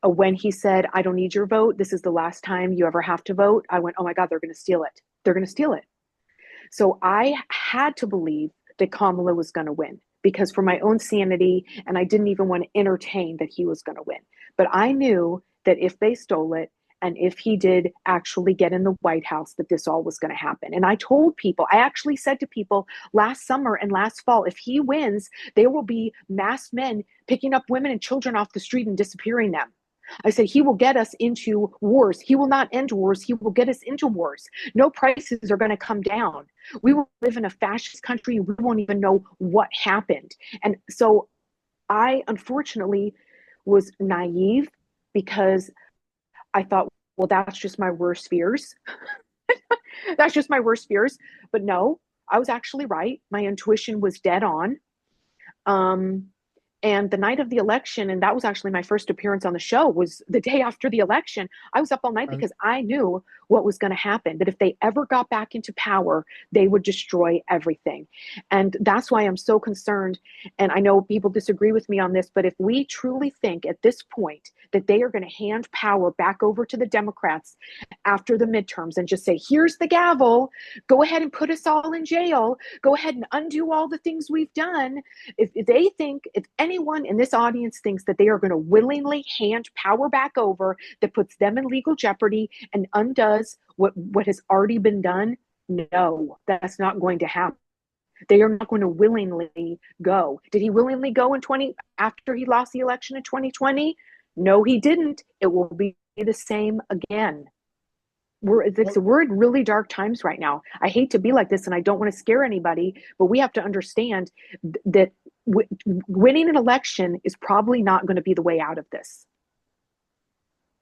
When he said, I don't need your vote, this is the last time you ever have to vote, I went, oh my God, they're going to steal it. They're going to steal it. So I had to believe that Kamala was going to win because for my own sanity, and I didn't even want to entertain that he was going to win. But I knew that if they stole it, and if he did actually get in the White House, that this all was going to happen. And I told people, I actually said to people last summer and last fall, if he wins, there will be masked men picking up women and children off the street and disappearing them. I said, he will get us into wars. He will not end wars. He will get us into wars. No prices are going to come down. We will live in a fascist country. We won't even know what happened. And so I, unfortunately, was naive because I thought, well, that's just my worst fears. That's just my worst fears. But no, I was actually right. My intuition was dead on. Um, and the night of the election, and that was actually my first appearance on the show, was the day after the election. I was up all night Right. because I knew what was going to happen, that if they ever got back into power, they would destroy everything. And that's why I'm so concerned. And I know people disagree with me on this, but if we truly think at this point that they are going to hand power back over to the Democrats after the midterms and just say, here's the gavel, go ahead and put us all in jail, go ahead and undo all the things we've done. If they think, if anyone in this audience thinks that they are going to willingly hand power back over that puts them in legal jeopardy and undoes what has already been done, no, that's not going to happen. They are not going to willingly go. Did he willingly go in 20 after he lost the election in 2020? No, he didn't. It will be the same again. We're in really dark times right now. I hate to be like this and I don't want to scare anybody, but we have to understand that winning an election is probably not going to be the way out of this.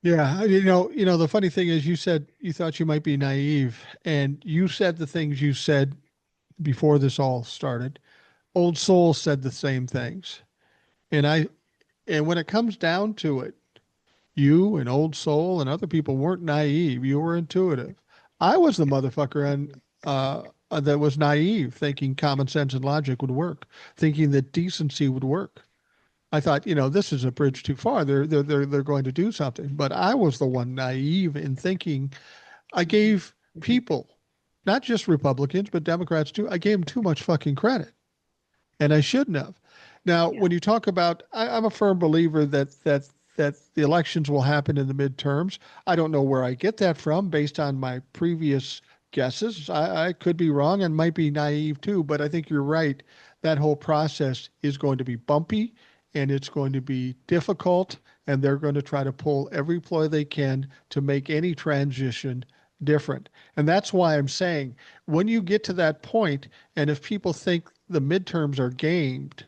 Yeah, the funny thing is you said you thought you might be naive and you said the things you said before this all started. Old Soul said the same things. And I and when it comes down to it, you and Old Soul and other people weren't naive. You were intuitive. I was the motherfucker that was naive, thinking common sense and logic would work, thinking that decency would work. I thought, this is a bridge too far. They're going to do something. But I was the one naive in thinking. I gave people, not just Republicans, but Democrats too, I gave them too much fucking credit. And I shouldn't have. Now, Yeah. when you talk about, I'm a firm believer that the elections will happen in the midterms. I don't know where I get that from based on my previous guesses. I could be wrong and might be naive too, but I think you're right. That whole process is going to be bumpy and it's going to be difficult, and they're going to try to pull every ploy they can to make any transition different. And that's why I'm saying when you get to that point, and if people think the midterms are gamed,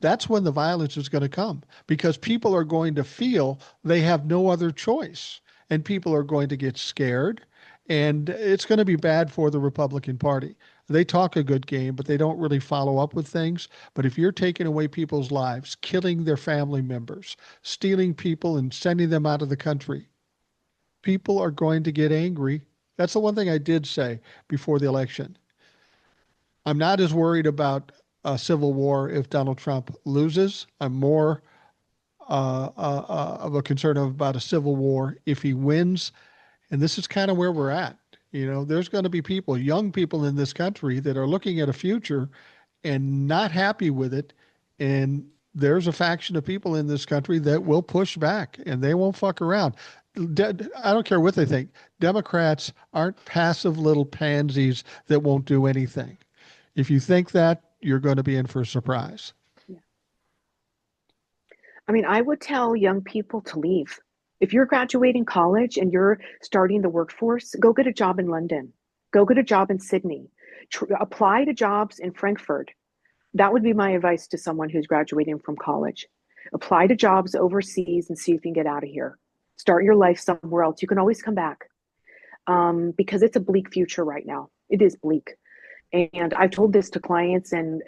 that's when the violence is going to come because people are going to feel they have no other choice and people are going to get scared And it's going to be bad for the Republican Party. They talk a good game, but they don't really follow up with things. But if you're taking away people's lives, killing their family members, stealing people and sending them out of the country, people are going to get angry. That's the one thing I did say before the election. I'm not as worried about a civil war if Donald Trump loses. I'm more of a concern about a civil war if he wins. And this is kind of where we're at. You know, there's going to be people, young people in this country that are looking at a future and not happy with it. And there's a faction of people in this country that will push back and they won't fuck around. I don't care what they think. Democrats aren't passive little pansies that won't do anything. If you think that, you're going to be in for a surprise. Yeah. I mean, I would tell young people to leave. If you're graduating college and you're starting the workforce, go get a job in London. Go get a job in Sydney. Apply to jobs in Frankfurt. That would be my advice to someone who's graduating from college. Apply to jobs overseas and see if you can get out of here. Start your life somewhere else. You can always come back, because it's a bleak future right now. It is bleak. And I've told this to clients and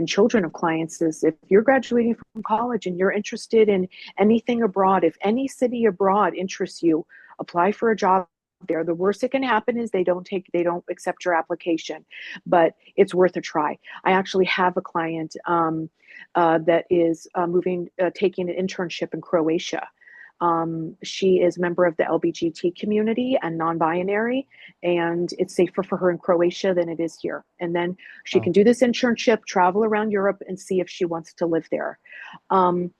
children of clients is if you're graduating from college and you're interested in anything abroad, if any city abroad interests you, apply for a job there. The worst that can happen is they don't accept your application, but it's worth a try. I actually have a client that is taking an internship in Croatia. She is a member of the LBGT community and non-binary, and it's safer for her in Croatia than it is here. And then she Oh, can do this internship, travel around Europe, and see if she wants to live there. Um,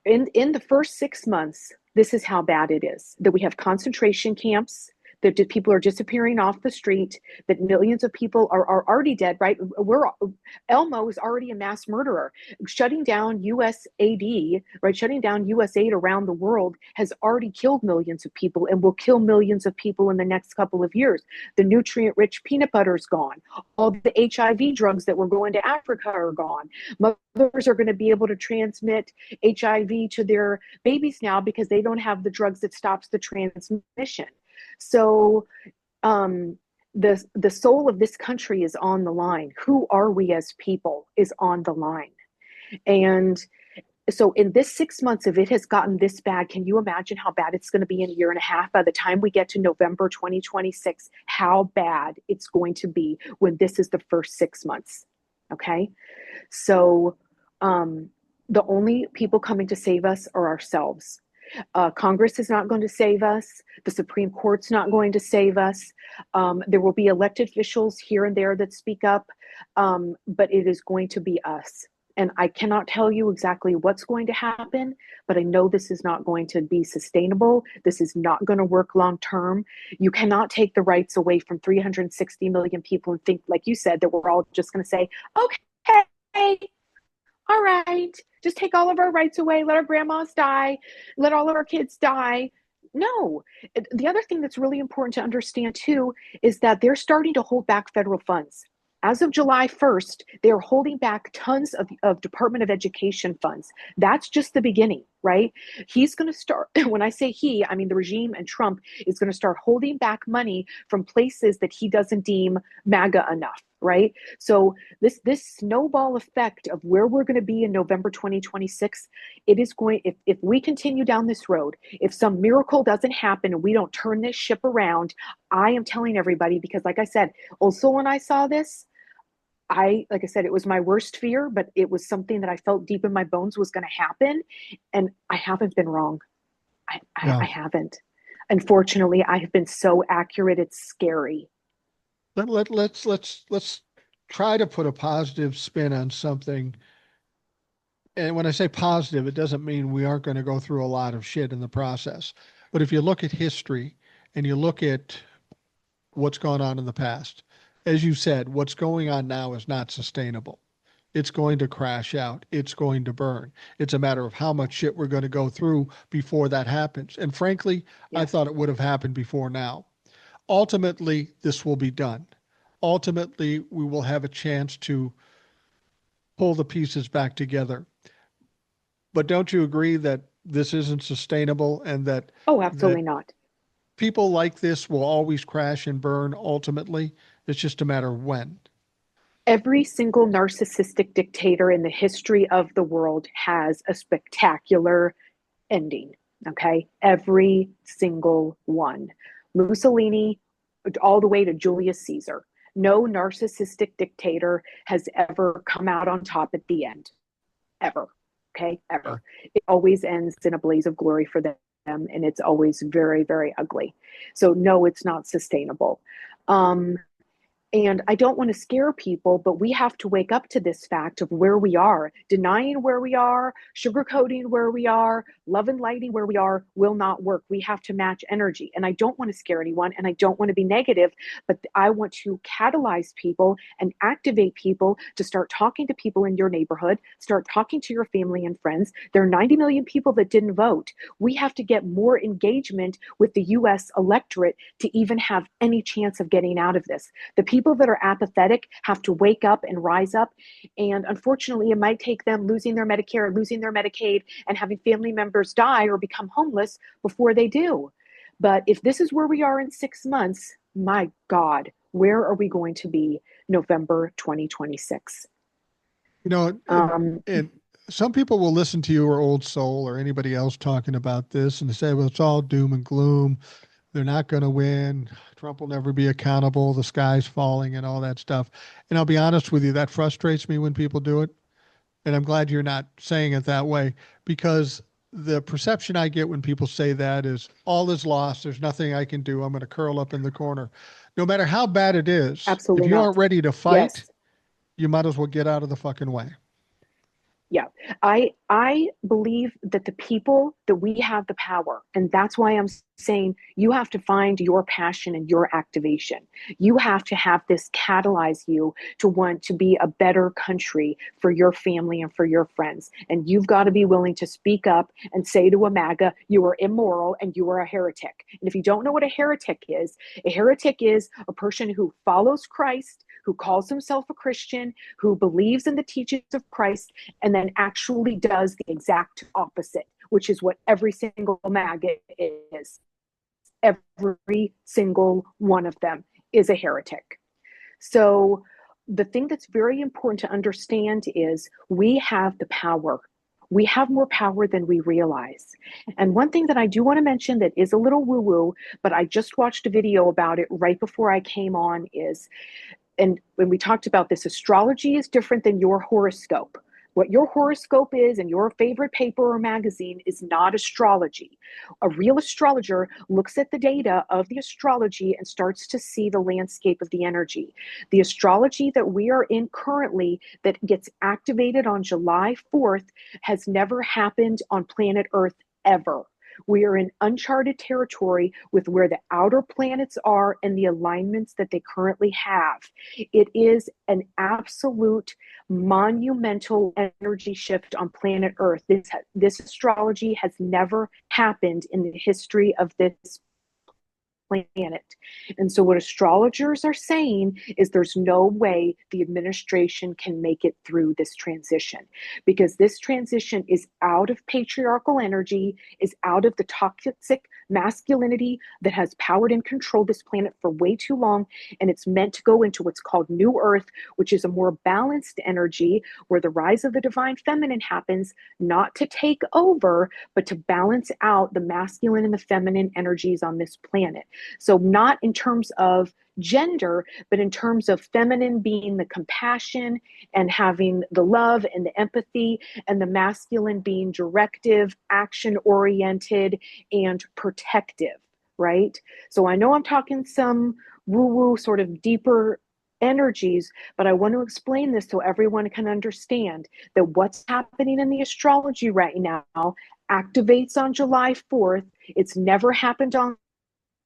in the first 6 months, this is how bad it is. That we have concentration camps, that people are disappearing off the street, that millions of people are already dead, right? Elmo is already a mass murderer. Shutting down USAID, right? Shutting down USAID around the world has already killed millions of people and will kill millions of people in the next couple of years. The nutrient rich peanut butter is gone. All the HIV drugs that were going to Africa are gone. Mothers are going to be able to transmit HIV to their babies now because they don't have the drugs that stops the transmission. So the soul of this country is on the line. Who are we as people is on the line. And so in this 6 months, if it has gotten this bad, can you imagine how bad it's going to be in a year and a half? By the time we get to November 2026, how bad it's going to be when this is the first 6 months. Okay. So the only people coming to save us are ourselves. Congress is not going to save us. The Supreme Court's not going to save us. There will be elected officials here and there that speak up, but it is going to be us. And I cannot tell you exactly what's going to happen, but I know this is not going to be sustainable. This is not going to work long term. You cannot take the rights away from 360 million people and think, like you said, that we're all just going to say, okay, all right, just take all of our rights away, let our grandmas die, let all of our kids die. No. The other thing that's really important to understand too is that they're starting to hold back federal funds. As of July 1st, they are holding back tons of Department of Education funds. That's just the beginning, right? He's going to start, when I say he, I mean the regime and Trump is going to start holding back money from places that he doesn't deem MAGA enough, right? So this snowball effect of where we're going to be in November 2026, it is going, if we continue down this road, if some miracle doesn't happen and we don't turn this ship around, I am telling everybody, because like I said, also when I saw this, like I said, it was my worst fear, but it was something that I felt deep in my bones was going to happen. And I haven't been wrong. I yeah. haven't. Unfortunately, I have been so accurate. It's scary. Let's try to put a positive spin on something. And when I say positive, it doesn't mean we aren't going to go through a lot of shit in the process. But if you look at history and you look at what's gone on in the past, as you said, what's going on now is not sustainable. It's going to crash out. It's going to burn. It's a matter of how much shit we're going to go through before that happens. And frankly, I Yes. thought it would have happened before now. Ultimately, this will be done. Ultimately, we will have a chance to pull the pieces back together. But don't you agree that this isn't sustainable and that Oh, that absolutely not. people like this will always crash and burn ultimately. It's just a matter of when. Every single narcissistic dictator in the history of the world has a spectacular ending. Okay. Every single one. Mussolini, all the way to Julius Caesar. No narcissistic dictator has ever come out on top at the end. Ever. Okay. Yeah. Ever. It always ends in a blaze of glory for them. And it's always very, very ugly. So, no, it's not sustainable. And I don't want to scare people, but we have to wake up to this fact of where we are. Denying where we are, sugarcoating where we are, love and lighting where we are will not work. We have to match energy. And I don't want to scare anyone and I don't want to be negative, but I want to catalyze people and activate people to start talking to people in your neighborhood, start talking to your family and friends. There are 90 million people that didn't vote. We have to get more engagement with the US electorate to even have any chance of getting out of this. The people that are apathetic have to wake up and rise up. And unfortunately, it might take them losing their Medicare, losing their Medicaid, and having family members die or become homeless before they do. But if this is where we are in 6 months, my God, where are we going to be November 2026? You know, and some people will listen to you or Old Soul or anybody else talking about this and they say, well, it's all doom and gloom. They're not going to win. Trump will never be accountable. The sky's falling and all that stuff. And I'll be honest with you, that frustrates me when people do it. And I'm glad you're not saying it that way because the perception I get when people say that is all is lost. There's nothing I can do. I'm going to curl up in the corner. No matter how bad it is, if Absolutely you not. aren't ready to fight, Yes. you might as well get out of the fucking way. Yeah, I believe that the people that we have the power, and that's why I'm saying you have to find your passion and your activation. You have to have this catalyze you to want to be a better country for your family and for your friends. And you've got to be willing to speak up and say to a MAGA, you are immoral and you are a heretic. And if you don't know what a heretic is a person who follows Christ, who calls himself a Christian, who believes in the teachings of Christ, and then actually does the exact opposite, which is what every single MAGA is. Every single one of them is a heretic. So the thing that's very important to understand is we have the power. We have more power than we realize. And one thing that I do want to mention that is a little woo woo, but I just watched a video about it right before I came on is, and when we talked about this, astrology is different than your horoscope. What your horoscope is in your favorite paper or magazine is not astrology. A real astrologer looks at the data of the astrology and starts to see the landscape of the energy. The astrology that we are in currently that gets activated on July 4th has never happened on planet Earth ever. We are in uncharted territory with where the outer planets are and the alignments that they currently have. It is an absolute monumental energy shift on planet Earth. This astrology has never happened in the history of this planet. And so, what astrologers are saying is there's no way the administration can make it through this transition because this transition is out of patriarchal energy, is out of the toxic masculinity that has powered and controlled this planet for way too long. And it's meant to go into what's called New Earth, which is a more balanced energy where the rise of the divine feminine happens, not to take over, but to balance out the masculine and the feminine energies on this planet. So, not in terms of gender, but in terms of feminine being the compassion and having the love and the empathy, and the masculine being directive, action oriented, and protective, right? So, I know I'm talking some woo woo, sort of deeper energies, but I want to explain this so everyone can understand that what's happening in the astrology right now activates on July 4th. It's never happened on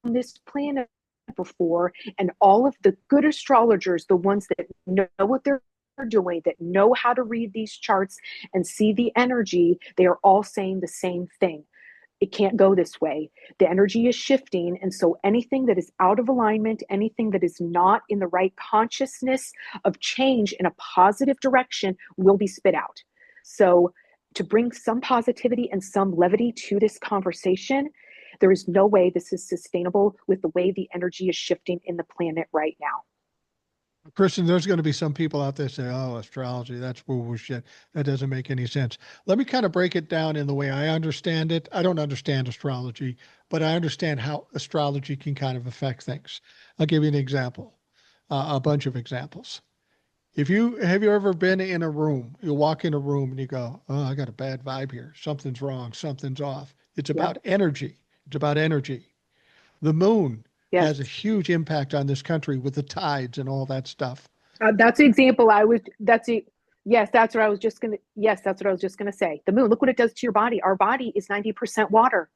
this planet before, and all of the good astrologers, the ones that know what they're doing, that know how to read these charts and see the energy, they are all saying the same thing. It can't go this way. The energy is shifting, and so anything that is out of alignment, anything that is not in the right consciousness of change in a positive direction will be spit out. So to bring some positivity and some levity to this conversation, There is no way this is sustainable with the way the energy is shifting in the planet right now. Kristen, there's going to be some people out there say, "Oh, astrology, that's woo-woo shit. That doesn't make any sense." Let me kind of break it down in the way I understand it. I don't understand astrology, but I understand how astrology can kind of affect things. I'll give you an example, a bunch of examples. If you have you ever been in a room, you walk in a room and you go, "Oh, I got a bad vibe here. Something's wrong. Something's off." It's Yep. about energy. It's about energy. The moon Yes. has a huge impact on this country with the tides and all that stuff. That's the example I was. That's it. Yes, that's what I was just gonna. Yes, that's what I was just gonna say. The moon. Look what it does to your body. Our body is 90% water.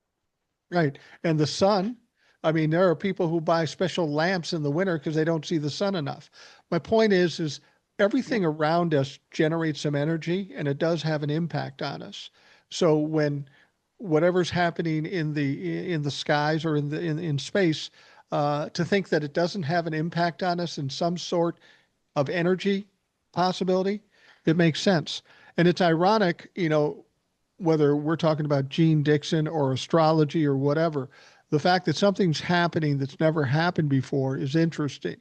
Right. And the sun, I mean, there are people who buy special lamps in the winter because they don't see the sun enough. My point is Yep. everything around us generates some energy and it does have an impact on us. So when whatever's happening in the skies or in space, to think that it doesn't have an impact on us in some sort of energy possibility, it makes sense. And it's ironic, whether we're talking about Gene Dixon or astrology or whatever, the fact that something's happening that's never happened before is interesting.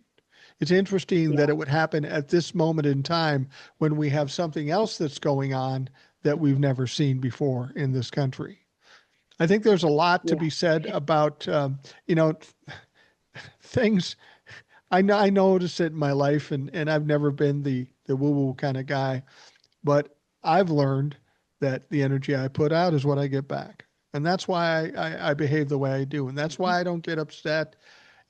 It's interesting that Yeah. it would happen at this moment in time when we have something else that's going on that we've never seen before in this country. I think there's a lot to Yeah. be said about, things. I notice it in my life, and I've never been the woo woo kind of guy, but I've learned that the energy I put out is what I get back. And that's why I behave the way I do. And that's Mhm. why I don't get upset.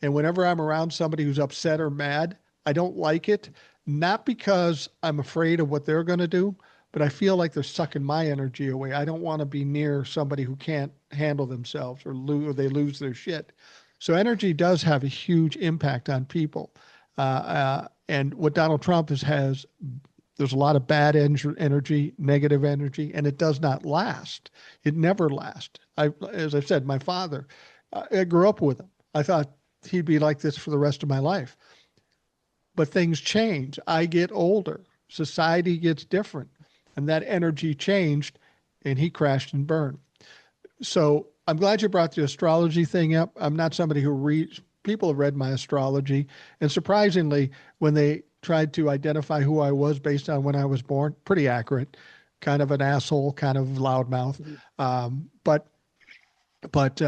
And whenever I'm around somebody who's upset or mad, I don't like it, not because I'm afraid of what they're going to do, but I feel like they're sucking my energy away. I don't want to be near somebody who can't handle themselves or they lose their shit. So energy does have a huge impact on people. And what Donald Trump has there's a lot of bad energy, negative energy, and it does not last. It never lasts. As I said, my father, I grew up with him. I thought he'd be like this for the rest of my life. But things change. I get older. Society gets different. And that energy changed, and he crashed and burned. So I'm glad you brought the astrology thing up. I'm not somebody who reads, people have read my astrology. And surprisingly, when they tried to identify who I was based on when I was born, pretty accurate, kind of an asshole, kind of loudmouth. Mhm. But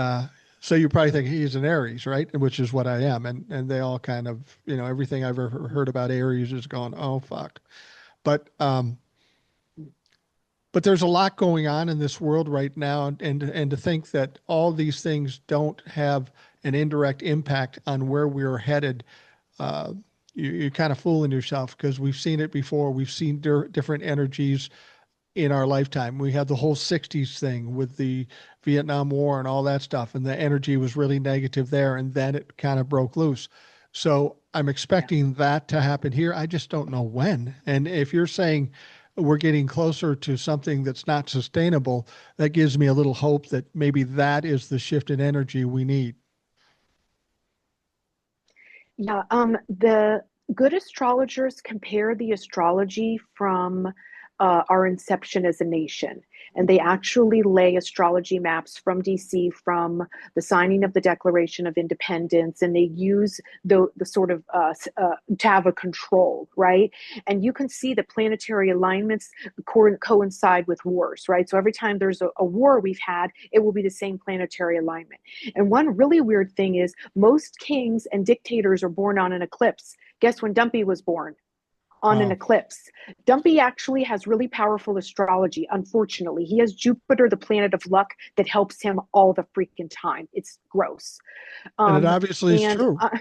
so you probably think he's an Aries, right? Which is what I am. And they all kind of, everything I've ever heard about Aries is going, oh, fuck. But, um, but there's a lot going on in this world right now, and to think that all these things don't have an indirect impact on where we're headed, uh, you're kind of fooling yourself because we've seen it before. We've seen different energies in our lifetime. We had the whole 60s thing with the Vietnam War and all that stuff, and the energy was really negative there, and then it kind of broke loose. So I'm Yeah. expecting that to happen here. I just don't know when. And if you're saying we're getting closer to something that's not sustainable, that gives me a little hope that maybe that is the shift in energy we need. Yeah, the good astrologers compare the astrology from our inception as a nation. And they actually lay astrology maps from DC from the signing of the Declaration of Independence. And they use the sort of to have a control, right? And you can see the planetary alignments coincide with wars, right? So every time there's a war we've had, it will be the same planetary alignment. And one really weird thing is most kings and dictators are born on an eclipse. Guess when Dumpy was born? On an Wow. eclipse. Dumpy actually has really powerful astrology. Unfortunately, he has Jupiter, the planet of luck, that helps him all the freaking time. It's gross. And it Um, obviously is and true. uh,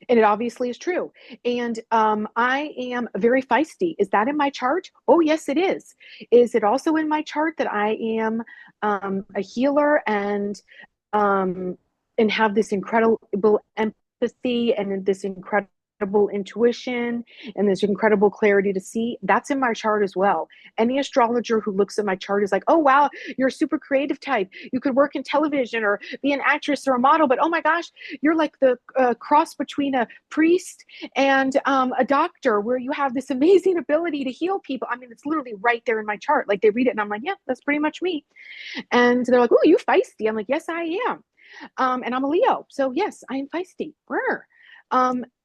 and it obviously is true. And I am very feisty. Is that in my chart? Oh, yes, it is. Is it also in my chart that I am a healer um, and have this incredible empathy and this incredible intuition and this incredible clarity to see? That's in my chart as well. Any astrologer who looks at my chart is like, oh wow, you're a super creative type, you could work in television or be an actress or a model, but oh my gosh, you're like the cross between a priest and a doctor, where you have this amazing ability to heal people. I mean, it's literally right there in my chart. Like, they read it and I'm like, yeah, that's pretty much me. And they're like, oh, you feisty. I'm like, yes, I am. And I'm a Leo. So yes, I am feisty.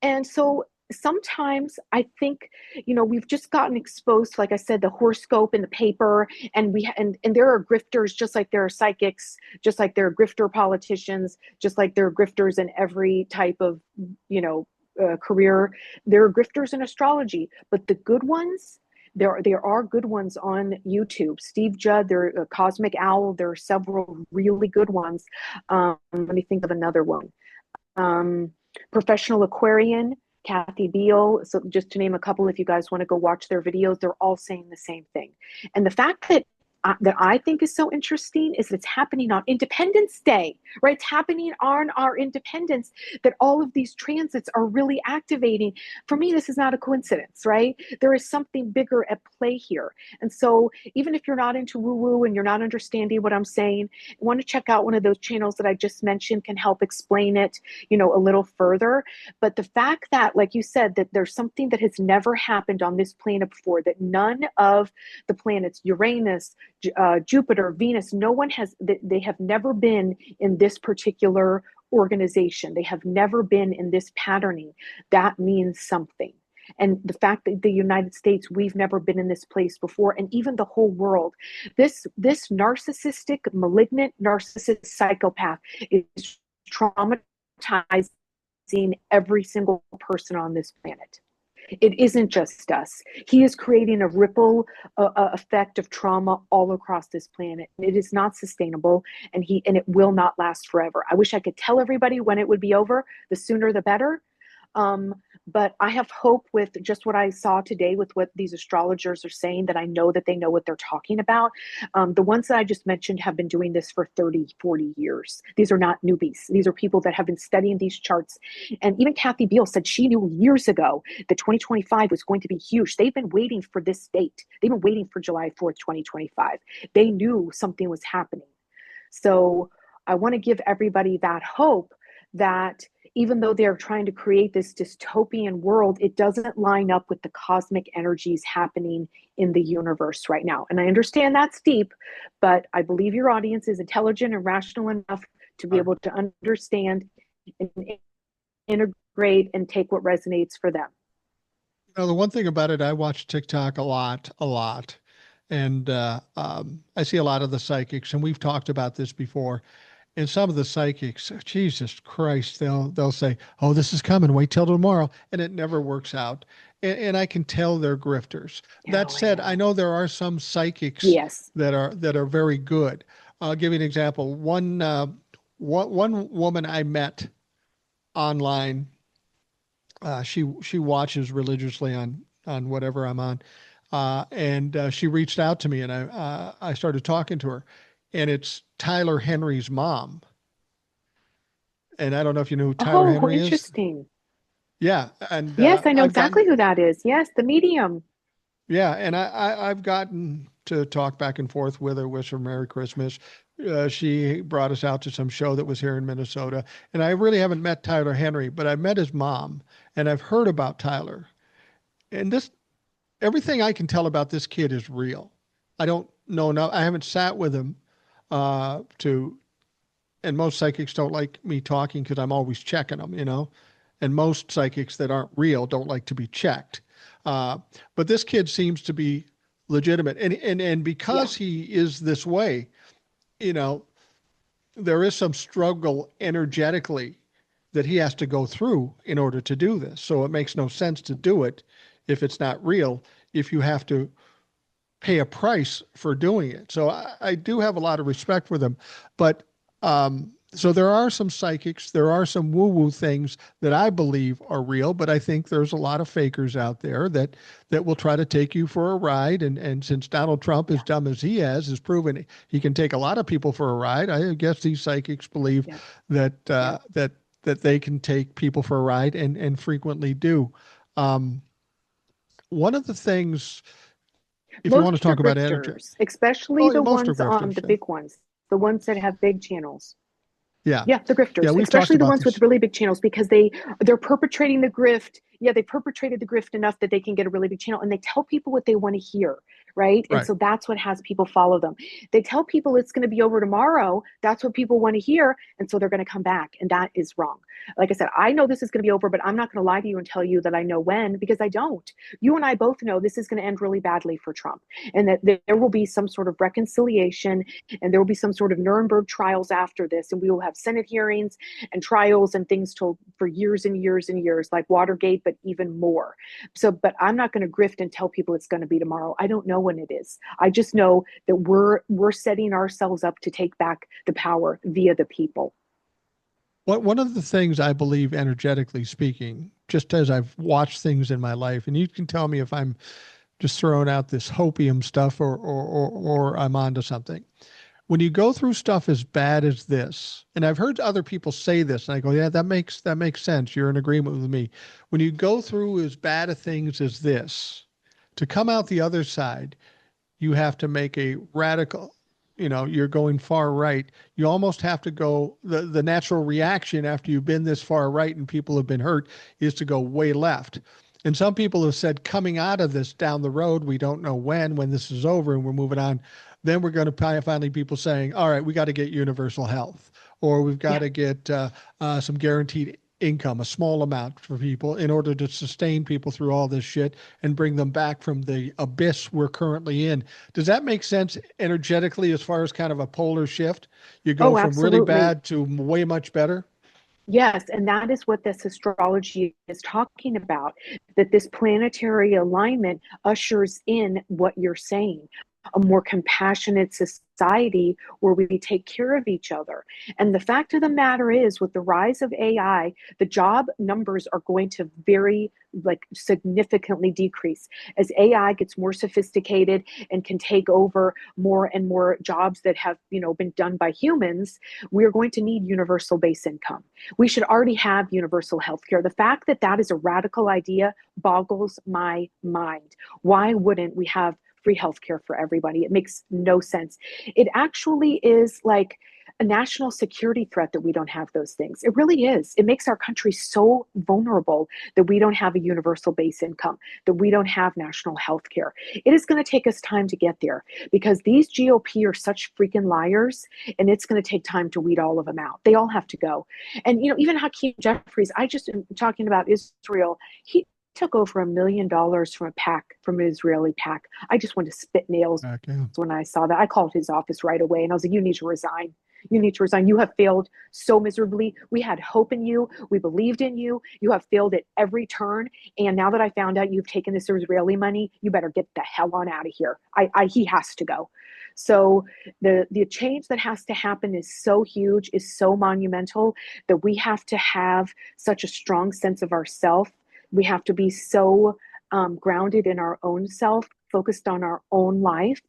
And so sometimes I think, we've just gotten exposed, like I said, the horoscope in the paper, and there are grifters, just like there are psychics, just like there are grifter politicians, just like there are grifters in every type of, career. There are grifters in astrology, but the good ones, there are good ones on YouTube. Steve Judd, there a Cosmic Owl. There are several really good ones. Let me think of another one. Um, Professional Aquarian, Kathy Beal. So just to name a couple, if you guys want to go watch their videos, they're all saying the same thing. And the fact that I think is so interesting is that it's happening on Independence Day, right? It's happening on our independence, that all of these transits are really activating. For me, this is not a coincidence, right? There is something bigger at play here. And so even if you're not into woo-woo and you're not understanding what I'm saying, you want to check out one of those channels that I just mentioned, can help explain it, a little further. But the fact that, like you said, that there's something that has never happened on this planet before, that none of the planets, Uranus, Jupiter, Venus, no one has, they have never been in this particular organization. They have never been in this patterning. That means something. And the fact that the United States, we've never been in this place before, and even the whole world, this narcissistic, malignant, narcissistic psychopath is traumatizing every single person on this planet. It isn't just us. He is creating a ripple effect of trauma all across this planet. It is not sustainable, and it will not last forever. I wish I could tell everybody when it would be over. The sooner, the better. But I have hope with just what I saw today with what these astrologers are saying, that I know that they know what they're talking about. The ones that I just mentioned have been doing this for 30, 40 years. These are not newbies. These are people that have been studying these charts. And even Kathy Beal said she knew years ago that 2025 was going to be huge. They've been waiting for this date. They've been waiting for July 4th, 2025. They knew something was happening. So I want to give everybody that hope that even though they're trying to create this dystopian world, it doesn't line up with the cosmic energies happening in the universe right now. And I understand that's deep, but I believe your audience is intelligent and rational enough to be able to understand and integrate and take what resonates for them. The one thing about it, I watch TikTok a lot, and I see a lot of the psychics, and we've talked about this before. And some of the psychics, Jesus Christ, they'll say, "Oh, this is coming. Wait till tomorrow," and it never works out. And I can tell they're grifters. That Oh, I said, I know. know there are some psychics Yes. that are very good. I'll give you an example. One woman I met online, she watches religiously on whatever I'm on, and she reached out to me, and I started talking to her, and it's Tyler Henry's mom. And I don't know if you know who Tyler Oh, Henry is. interesting. Yeah, and Yes, I know I've exactly gotten who that is. Yes, the medium. yeah, and I've gotten to talk back and forth with her, wish her Merry Christmas. She brought us out to some show that was here in Minnesota, and I really haven't met Tyler Henry, but I met his mom, and I've heard about Tyler. And this everything I can tell about this kid is real. I don't know enough. I haven't sat with him to and most psychics don't like me talking because I'm always checking them. And most psychics that aren't real don't like to be checked. Uh, but this kid seems to be legitimate, and Yeah. because he is this way, you know, there is some struggle energetically that he has to go through in order to do this. So it makes no sense to do it if it's not real. If you have to pay a price for doing it. So I do have a lot of respect for them. But so there are some psychics, there are some woo woo things that I believe are real, but I think there's a lot of fakers out there that will try to take you for a ride. And since Donald Trump, as Yeah. dumb as he has proven he can take a lot of people for a ride, I guess these psychics believe Yep. that Yep. that they can take people for a ride and frequently do. Um, One of the things, if you want to Most are talk about energy, grifters, especially oh, yeah, the most are ones on grifters. the Yeah. big ones, the ones that have big channels. Yeah. Yeah, the Yeah. grifters, We've talked especially the about ones with this. really big channels, because they're perpetrating the grift. Yeah, they perpetrated the grift enough that they can get a really big channel, and they tell people what they want to hear, right? And Right. so that's what has people follow them. They tell people it's going to be over tomorrow. That's what people want to hear. And so they're going to come back. And that is wrong. Like I said, I know this is going to be over, but I'm not going to lie to you and tell you that I know when, because I don't. You and I both know this is going to end really badly for Trump, and that there will be some sort of reconciliation, and there will be some sort of Nuremberg trials after this. And we will have Senate hearings and trials and things told for years and years and years, like Watergate, but even more. So, but I'm not going to grift and tell people it's going to be tomorrow. I don't know when it is. I just know that we're setting ourselves up to take back the power via the people. One of the things I believe, energetically speaking, just as I've watched things in my life, and you can tell me if I'm just throwing out this hopium stuff or I'm onto something. When you go through stuff as bad as this, and I've heard other people say this, and I go, yeah, that makes sense. You're in agreement with me. When you go through as bad a things as this, to come out the other side, you have to make a radical, you're going far right. You almost have to go, the natural reaction after you've been this far right and people have been hurt is to go way left. And some people have said coming out of this down the road, we don't know when this is over and we're moving on, then we're going to finally people saying, all right, we got to get universal health, or we've got Yeah. to get some guaranteed income, a small amount for people in order to sustain people through all this shit and bring them back from the abyss we're currently in. Does that make sense energetically as far as kind of a polar shift? You go Oh, from really absolutely. bad to way much better? Yes, and that is what this astrology is talking about, that this planetary alignment ushers in what you're saying, a more compassionate society where we take care of each other. And the fact of the matter is, with the rise of AI, the job numbers are going to very like significantly decrease as AI gets more sophisticated and can take over more and more jobs that have, been done by humans. We are going to need universal base income. We should already have universal health care. The fact that that is a radical idea boggles my mind. Why wouldn't we have free health care for everybody? It makes no sense. It actually is like a national security threat that we don't have those things. It really is. It makes our country so vulnerable that we don't have a universal base income, that we don't have national health care. It is going to take us time to get there because these GOP are such freaking liars, and it's going to take time to weed all of them out. They all have to go. And even Hakeem Jeffries, I just am talking about Israel. He took over $1 million from a PAC, from an Israeli PAC. I just wanted to spit nails Okay. when I saw that. I called his office right away and I was like, you need to resign. You need to resign. You have failed so miserably. We had hope in you. We believed in you. You have failed at every turn. And now that I found out you've taken this Israeli money, you better get the hell on out of here. He has to go. So the change that has to happen is so huge, is so monumental, that we have to have such a strong sense of ourself. We have to be so grounded in our own self, focused on our own life,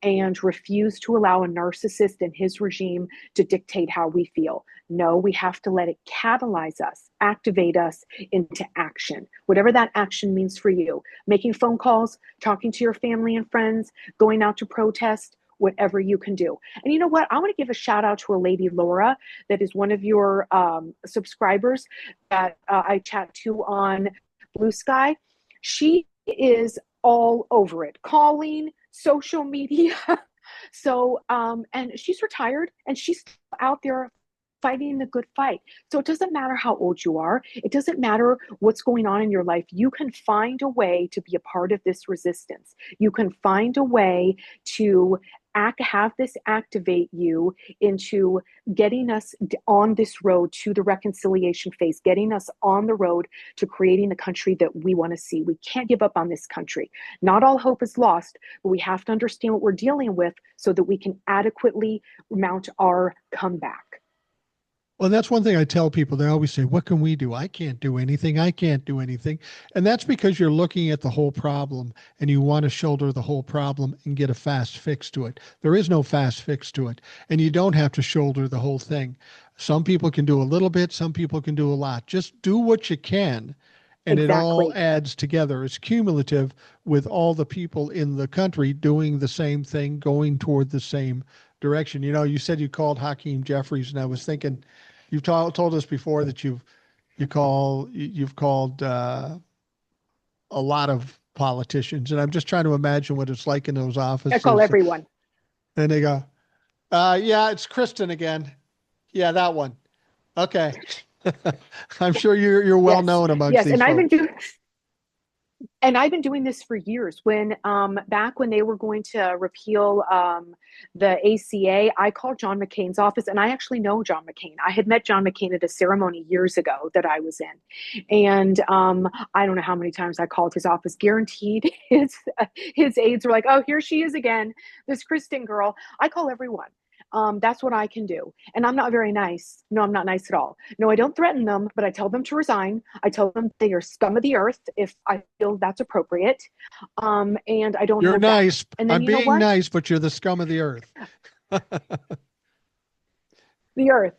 and refuse to allow a narcissist and his regime to dictate how we feel. No, we have to let it catalyze us, activate us into action, whatever that action means for you. Making phone calls, talking to your family and friends, going out to protest, whatever you can do. And you know what? I want to give a shout out to a lady, Laura, that is one of your subscribers that I chat to on Blue Sky. She is all over it, calling, social media. So, and she's retired and she's out there fighting the good fight. So it doesn't matter how old you are. It doesn't matter what's going on in your life. You can find a way to be a part of this resistance. You can find a way to have this activate you into getting us on this road to the reconciliation phase, getting us on the road to creating the country that we want to see. We can't give up on this country. Not all hope is lost, but we have to understand what we're dealing with so that we can adequately mount our comeback. Well, that's one thing I tell people. They always say, what can we do? I can't do anything. I can't do anything. And that's because you're looking at the whole problem and you want to shoulder the whole problem and get a fast fix to it. There is no fast fix to it. And you don't have to shoulder the whole thing. Some people can do a little bit, some people can do a lot. Just do what you can. And it all Exactly. adds together. It's cumulative with all the people in the country doing the same thing, going toward the same direction. You said you called Hakeem Jeffries, and I was thinking, you've told us before that you've called a lot of politicians, and I'm just trying to imagine what it's like in those I call offices. everyone. And they go, yeah, it's Kristen again. Yeah, that one. Okay. I'm sure you're well Yes, known amongst yes, these folks. and I've been doing this for years. When back when they were going to repeal the ACA, I called John McCain's office, and I actually know John McCain. I had met John McCain at a ceremony years ago that I was in, and I don't know how many times I called his office. Guaranteed, his aides were like, "Oh, here she is again, this Kristen girl." I call everyone. That's what I can do. And I'm not very nice. No, I'm not nice at all. No, I don't threaten them, but I tell them to resign. I tell them they are scum of the earth if I feel that's appropriate. And I don't You're hold back. nice. And then I'm you know being what? nice, but you're the scum of the earth. The earth.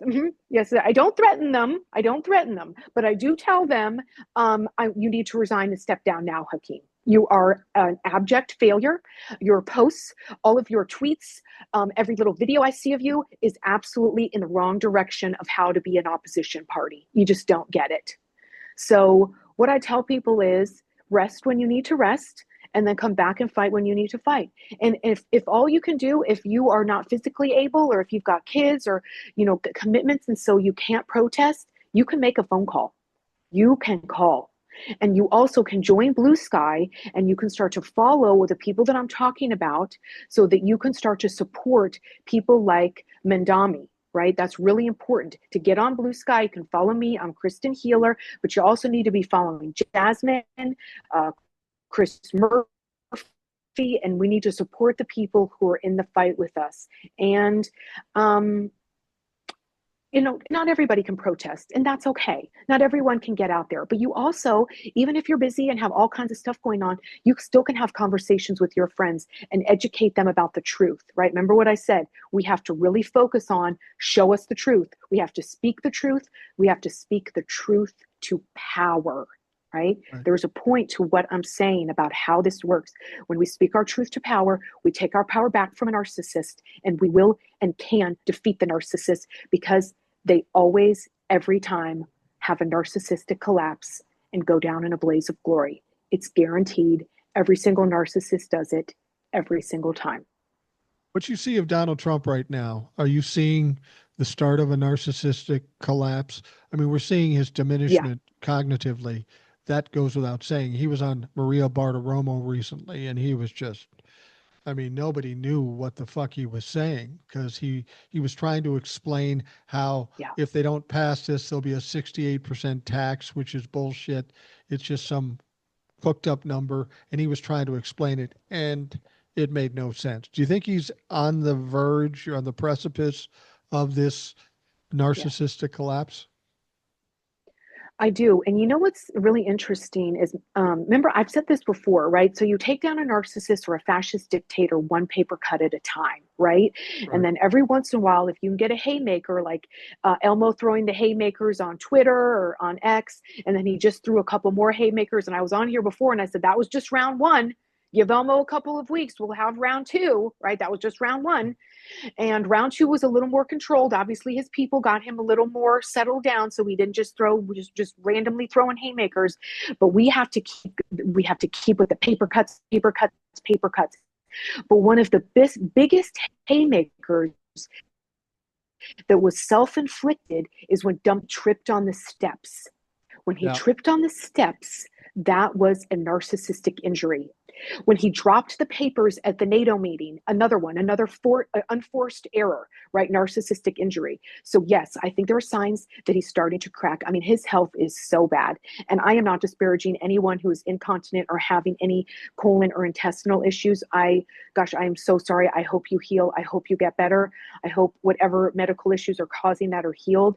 Yes, I don't threaten them. I don't threaten them, but I do tell them, you need to resign and step down now, Hakeem. You are an abject failure. Your posts, all of your tweets, every little video I see of you is absolutely in the wrong direction of how to be an opposition party. You just don't get it. So, what I tell people is rest when you need to rest and then come back and fight when you need to fight. And if all you can do, if you are not physically able, or if you've got kids or, commitments, and so you can't protest, you can make a phone call. You can call. And you also can join Blue Sky, and you can start to follow the people that I'm talking about so that you can start to support people like Mendami, right? That's really important to get on Blue Sky. You can follow me. I'm Kristen Healer, but you also need to be following Jasmine, uh, Chris Murphy, and we need to support the people who are in the fight with us. And um, not everybody can protest, and that's okay. Not everyone can get out there, but you also, even if you're busy and have all kinds of stuff going on, you still can have conversations with your friends and educate them about the truth, right? Remember what I said? We have to really focus on show us the truth. We have to speak the truth. We have to speak the truth to power, right? Right. There's a point to what I'm saying about how this works. When we speak our truth to power, we take our power back from a narcissist, and we will and can defeat the narcissist, because they always, every time, have a narcissistic collapse and go down in a blaze of glory. It's guaranteed. Every single narcissist does it every single time. What you see of Donald Trump right now, are you seeing the start of a narcissistic collapse? I mean, we're seeing his Yeah, diminishment cognitively. That goes without saying. He was on Maria Bartiromo recently, and he was just, I mean, nobody knew what the fuck he was saying, because he was trying to explain how yeah. if they don't pass this, there'll be a 68% tax, which is bullshit. It's just some cooked up number, and he was trying to explain it, and it made no sense. Do you think he's on the verge or on the precipice of this Yes. narcissistic collapse? I do. And you know what's really interesting is, remember, I've said this before, right? So you take down a narcissist or a fascist dictator one paper cut at a time, right? And Right. then every once in a while, if you can get a haymaker, like Elmo throwing the haymakers on Twitter or on X, and then he just threw a couple more haymakers. And I was on here before and I said, that was just round one. Give Elmo a couple of weeks. We'll have round two, right? That was just round one. And round two was a little more controlled. Obviously, his people got him a little more settled down, so he didn't just throw just randomly throwing haymakers. But we have to keep with the paper cuts, paper cuts, paper cuts. But one of the biggest haymakers that was self-inflicted is when Dump tripped on the steps. When he Yeah. tripped on the steps, that was a narcissistic injury. When he dropped the papers at the NATO meeting, another unforced error, right? Narcissistic injury. So, yes, I think there are signs that he's starting to crack. I mean, his health is so bad. And I am not disparaging anyone who is incontinent or having any colon or intestinal issues. Gosh, I am so sorry. I hope you heal. I hope you get better. I hope whatever medical issues are causing that are healed.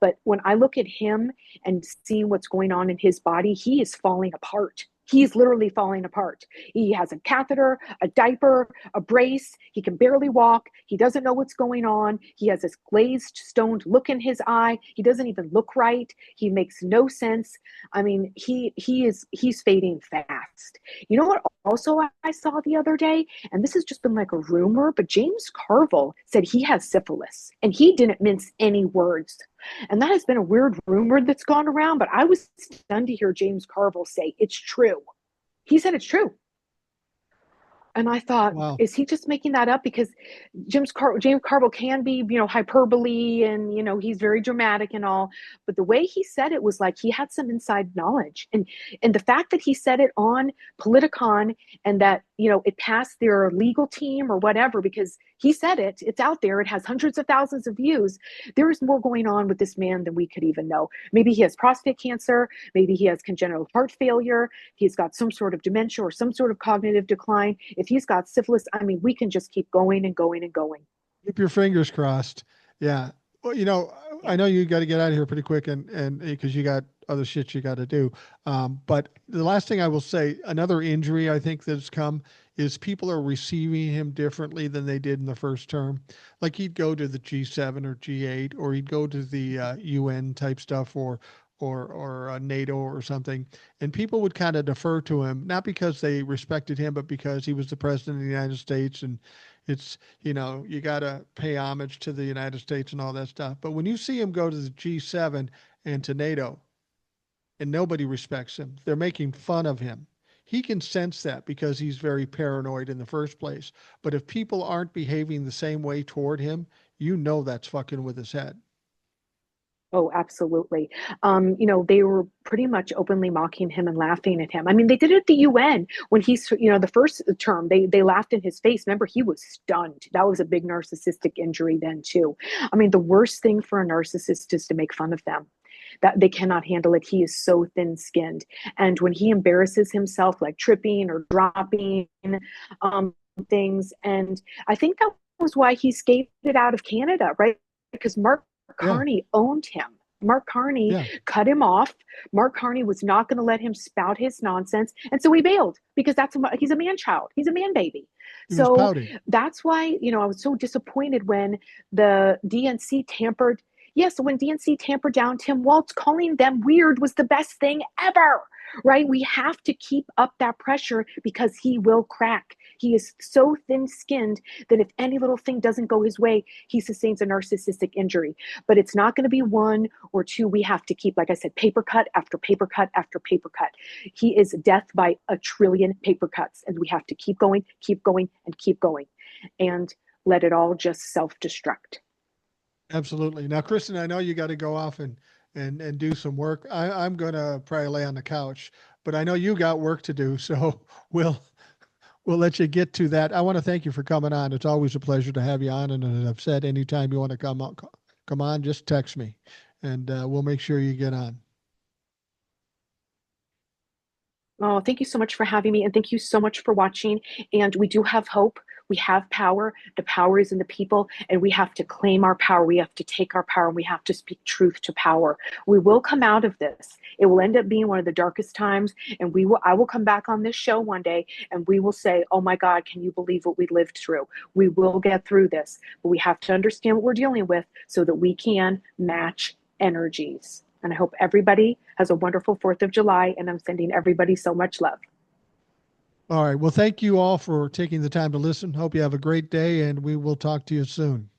But when I look at him and seeing what's going on in his body, he is falling apart. He's literally falling apart. He has a catheter, a diaper, a brace. He can barely walk. He doesn't know what's going on. He has this glazed, stoned look in his eye. He doesn't even look right. He makes no sense. I mean, he's fading fast. You know what also I saw the other day? And this has just been like a rumor, but James Carville said he has syphilis, and he didn't mince any words. And that has been a weird rumor that's gone around, but I was stunned to hear James Carville say it's true. He said it's true. And I thought, Wow. is he just making that up? Because James Carville can be, hyperbole, and he's very dramatic and all, but the way he said it was like he had some inside knowledge, and the fact that he said it on Politicon, and that it passed their legal team or whatever, because he said it's out there, it has hundreds of thousands of views. There is more going on with this man than we could even know. Maybe he has prostate cancer, maybe he has congenital heart failure, he's got some sort of dementia or some sort of cognitive decline. If he's got syphilis, I mean, we can just keep going and going and going. Keep your fingers crossed. Yeah. Well, I Yeah. know you got to get out of here pretty quick, and because you got other shit you got to do. But the last thing I will say, another injury I think that's come is people are receiving him differently than they did in the first term. Like he'd go to the G7 or G8, or he'd go to the UN type stuff, or NATO or something, and people would kind of defer to him, not because they respected him, but because he was the president of the United States, and it's you got to pay homage to the United States and all that stuff. But when you see him go to the G7 and to NATO, and nobody respects him, they're making fun of him. He can sense that because he's very paranoid in the first place. But if people aren't behaving the same way toward him, that's fucking with his head. Oh, absolutely. They were pretty much openly mocking him and laughing at him. I mean, they did it at the UN when the first term, they laughed in his face. Remember, he was stunned. That was a big narcissistic injury then, too. I mean, the worst thing for a narcissist is to make fun of them. That they cannot handle it. He is so thin-skinned. And when he embarrasses himself, like tripping or dropping um, things, and I think that was why he skated out of Canada, right? Because Mark Yeah. Carney owned him. Mark Carney Yeah. cut him off. Mark Carney was not going to let him spout his nonsense. And so he bailed, because he's a man child. He's a man baby. He was So pouting. that's why, I was so disappointed when the DNC tampered. Yes, when DNC tampered down Tim Walz, calling them weird was the best thing ever, right? We have to keep up that pressure, because he will crack. He is so thin skinned that if any little thing doesn't go his way, he sustains a narcissistic injury. But it's not going to be one or two. We have to keep, like I said, paper cut after paper cut after paper cut. He is death by a trillion paper cuts. And we have to keep going, and keep going, and let it all just self destruct. Absolutely. Now, Kristen, I know you got to go off and do some work. I'm gonna probably lay on the couch, but I know you got work to do, so we'll we'll let you get to that. I want to thank you for coming on. It's always a pleasure to have you on. And as I've said, anytime you want to come on, just text me, and we'll make sure you get on. Oh, thank you so much for having me, and thank you so much for watching. And we do have hope. We have power. The power is in the people, and we have to claim our power. We have to take our power, and we have to speak truth to power. We will come out of this. It will end up being one of the darkest times, and I will come back on this show one day, and we will say, "Oh my God, can you believe what we lived through?" We will get through this, but we have to understand what we're dealing with so that we can match energies. And I hope everybody has a wonderful 4th of July, and I'm sending everybody so much love. All right. Well, thank you all for taking the time to listen. Hope you have a great day, and we will talk to you soon.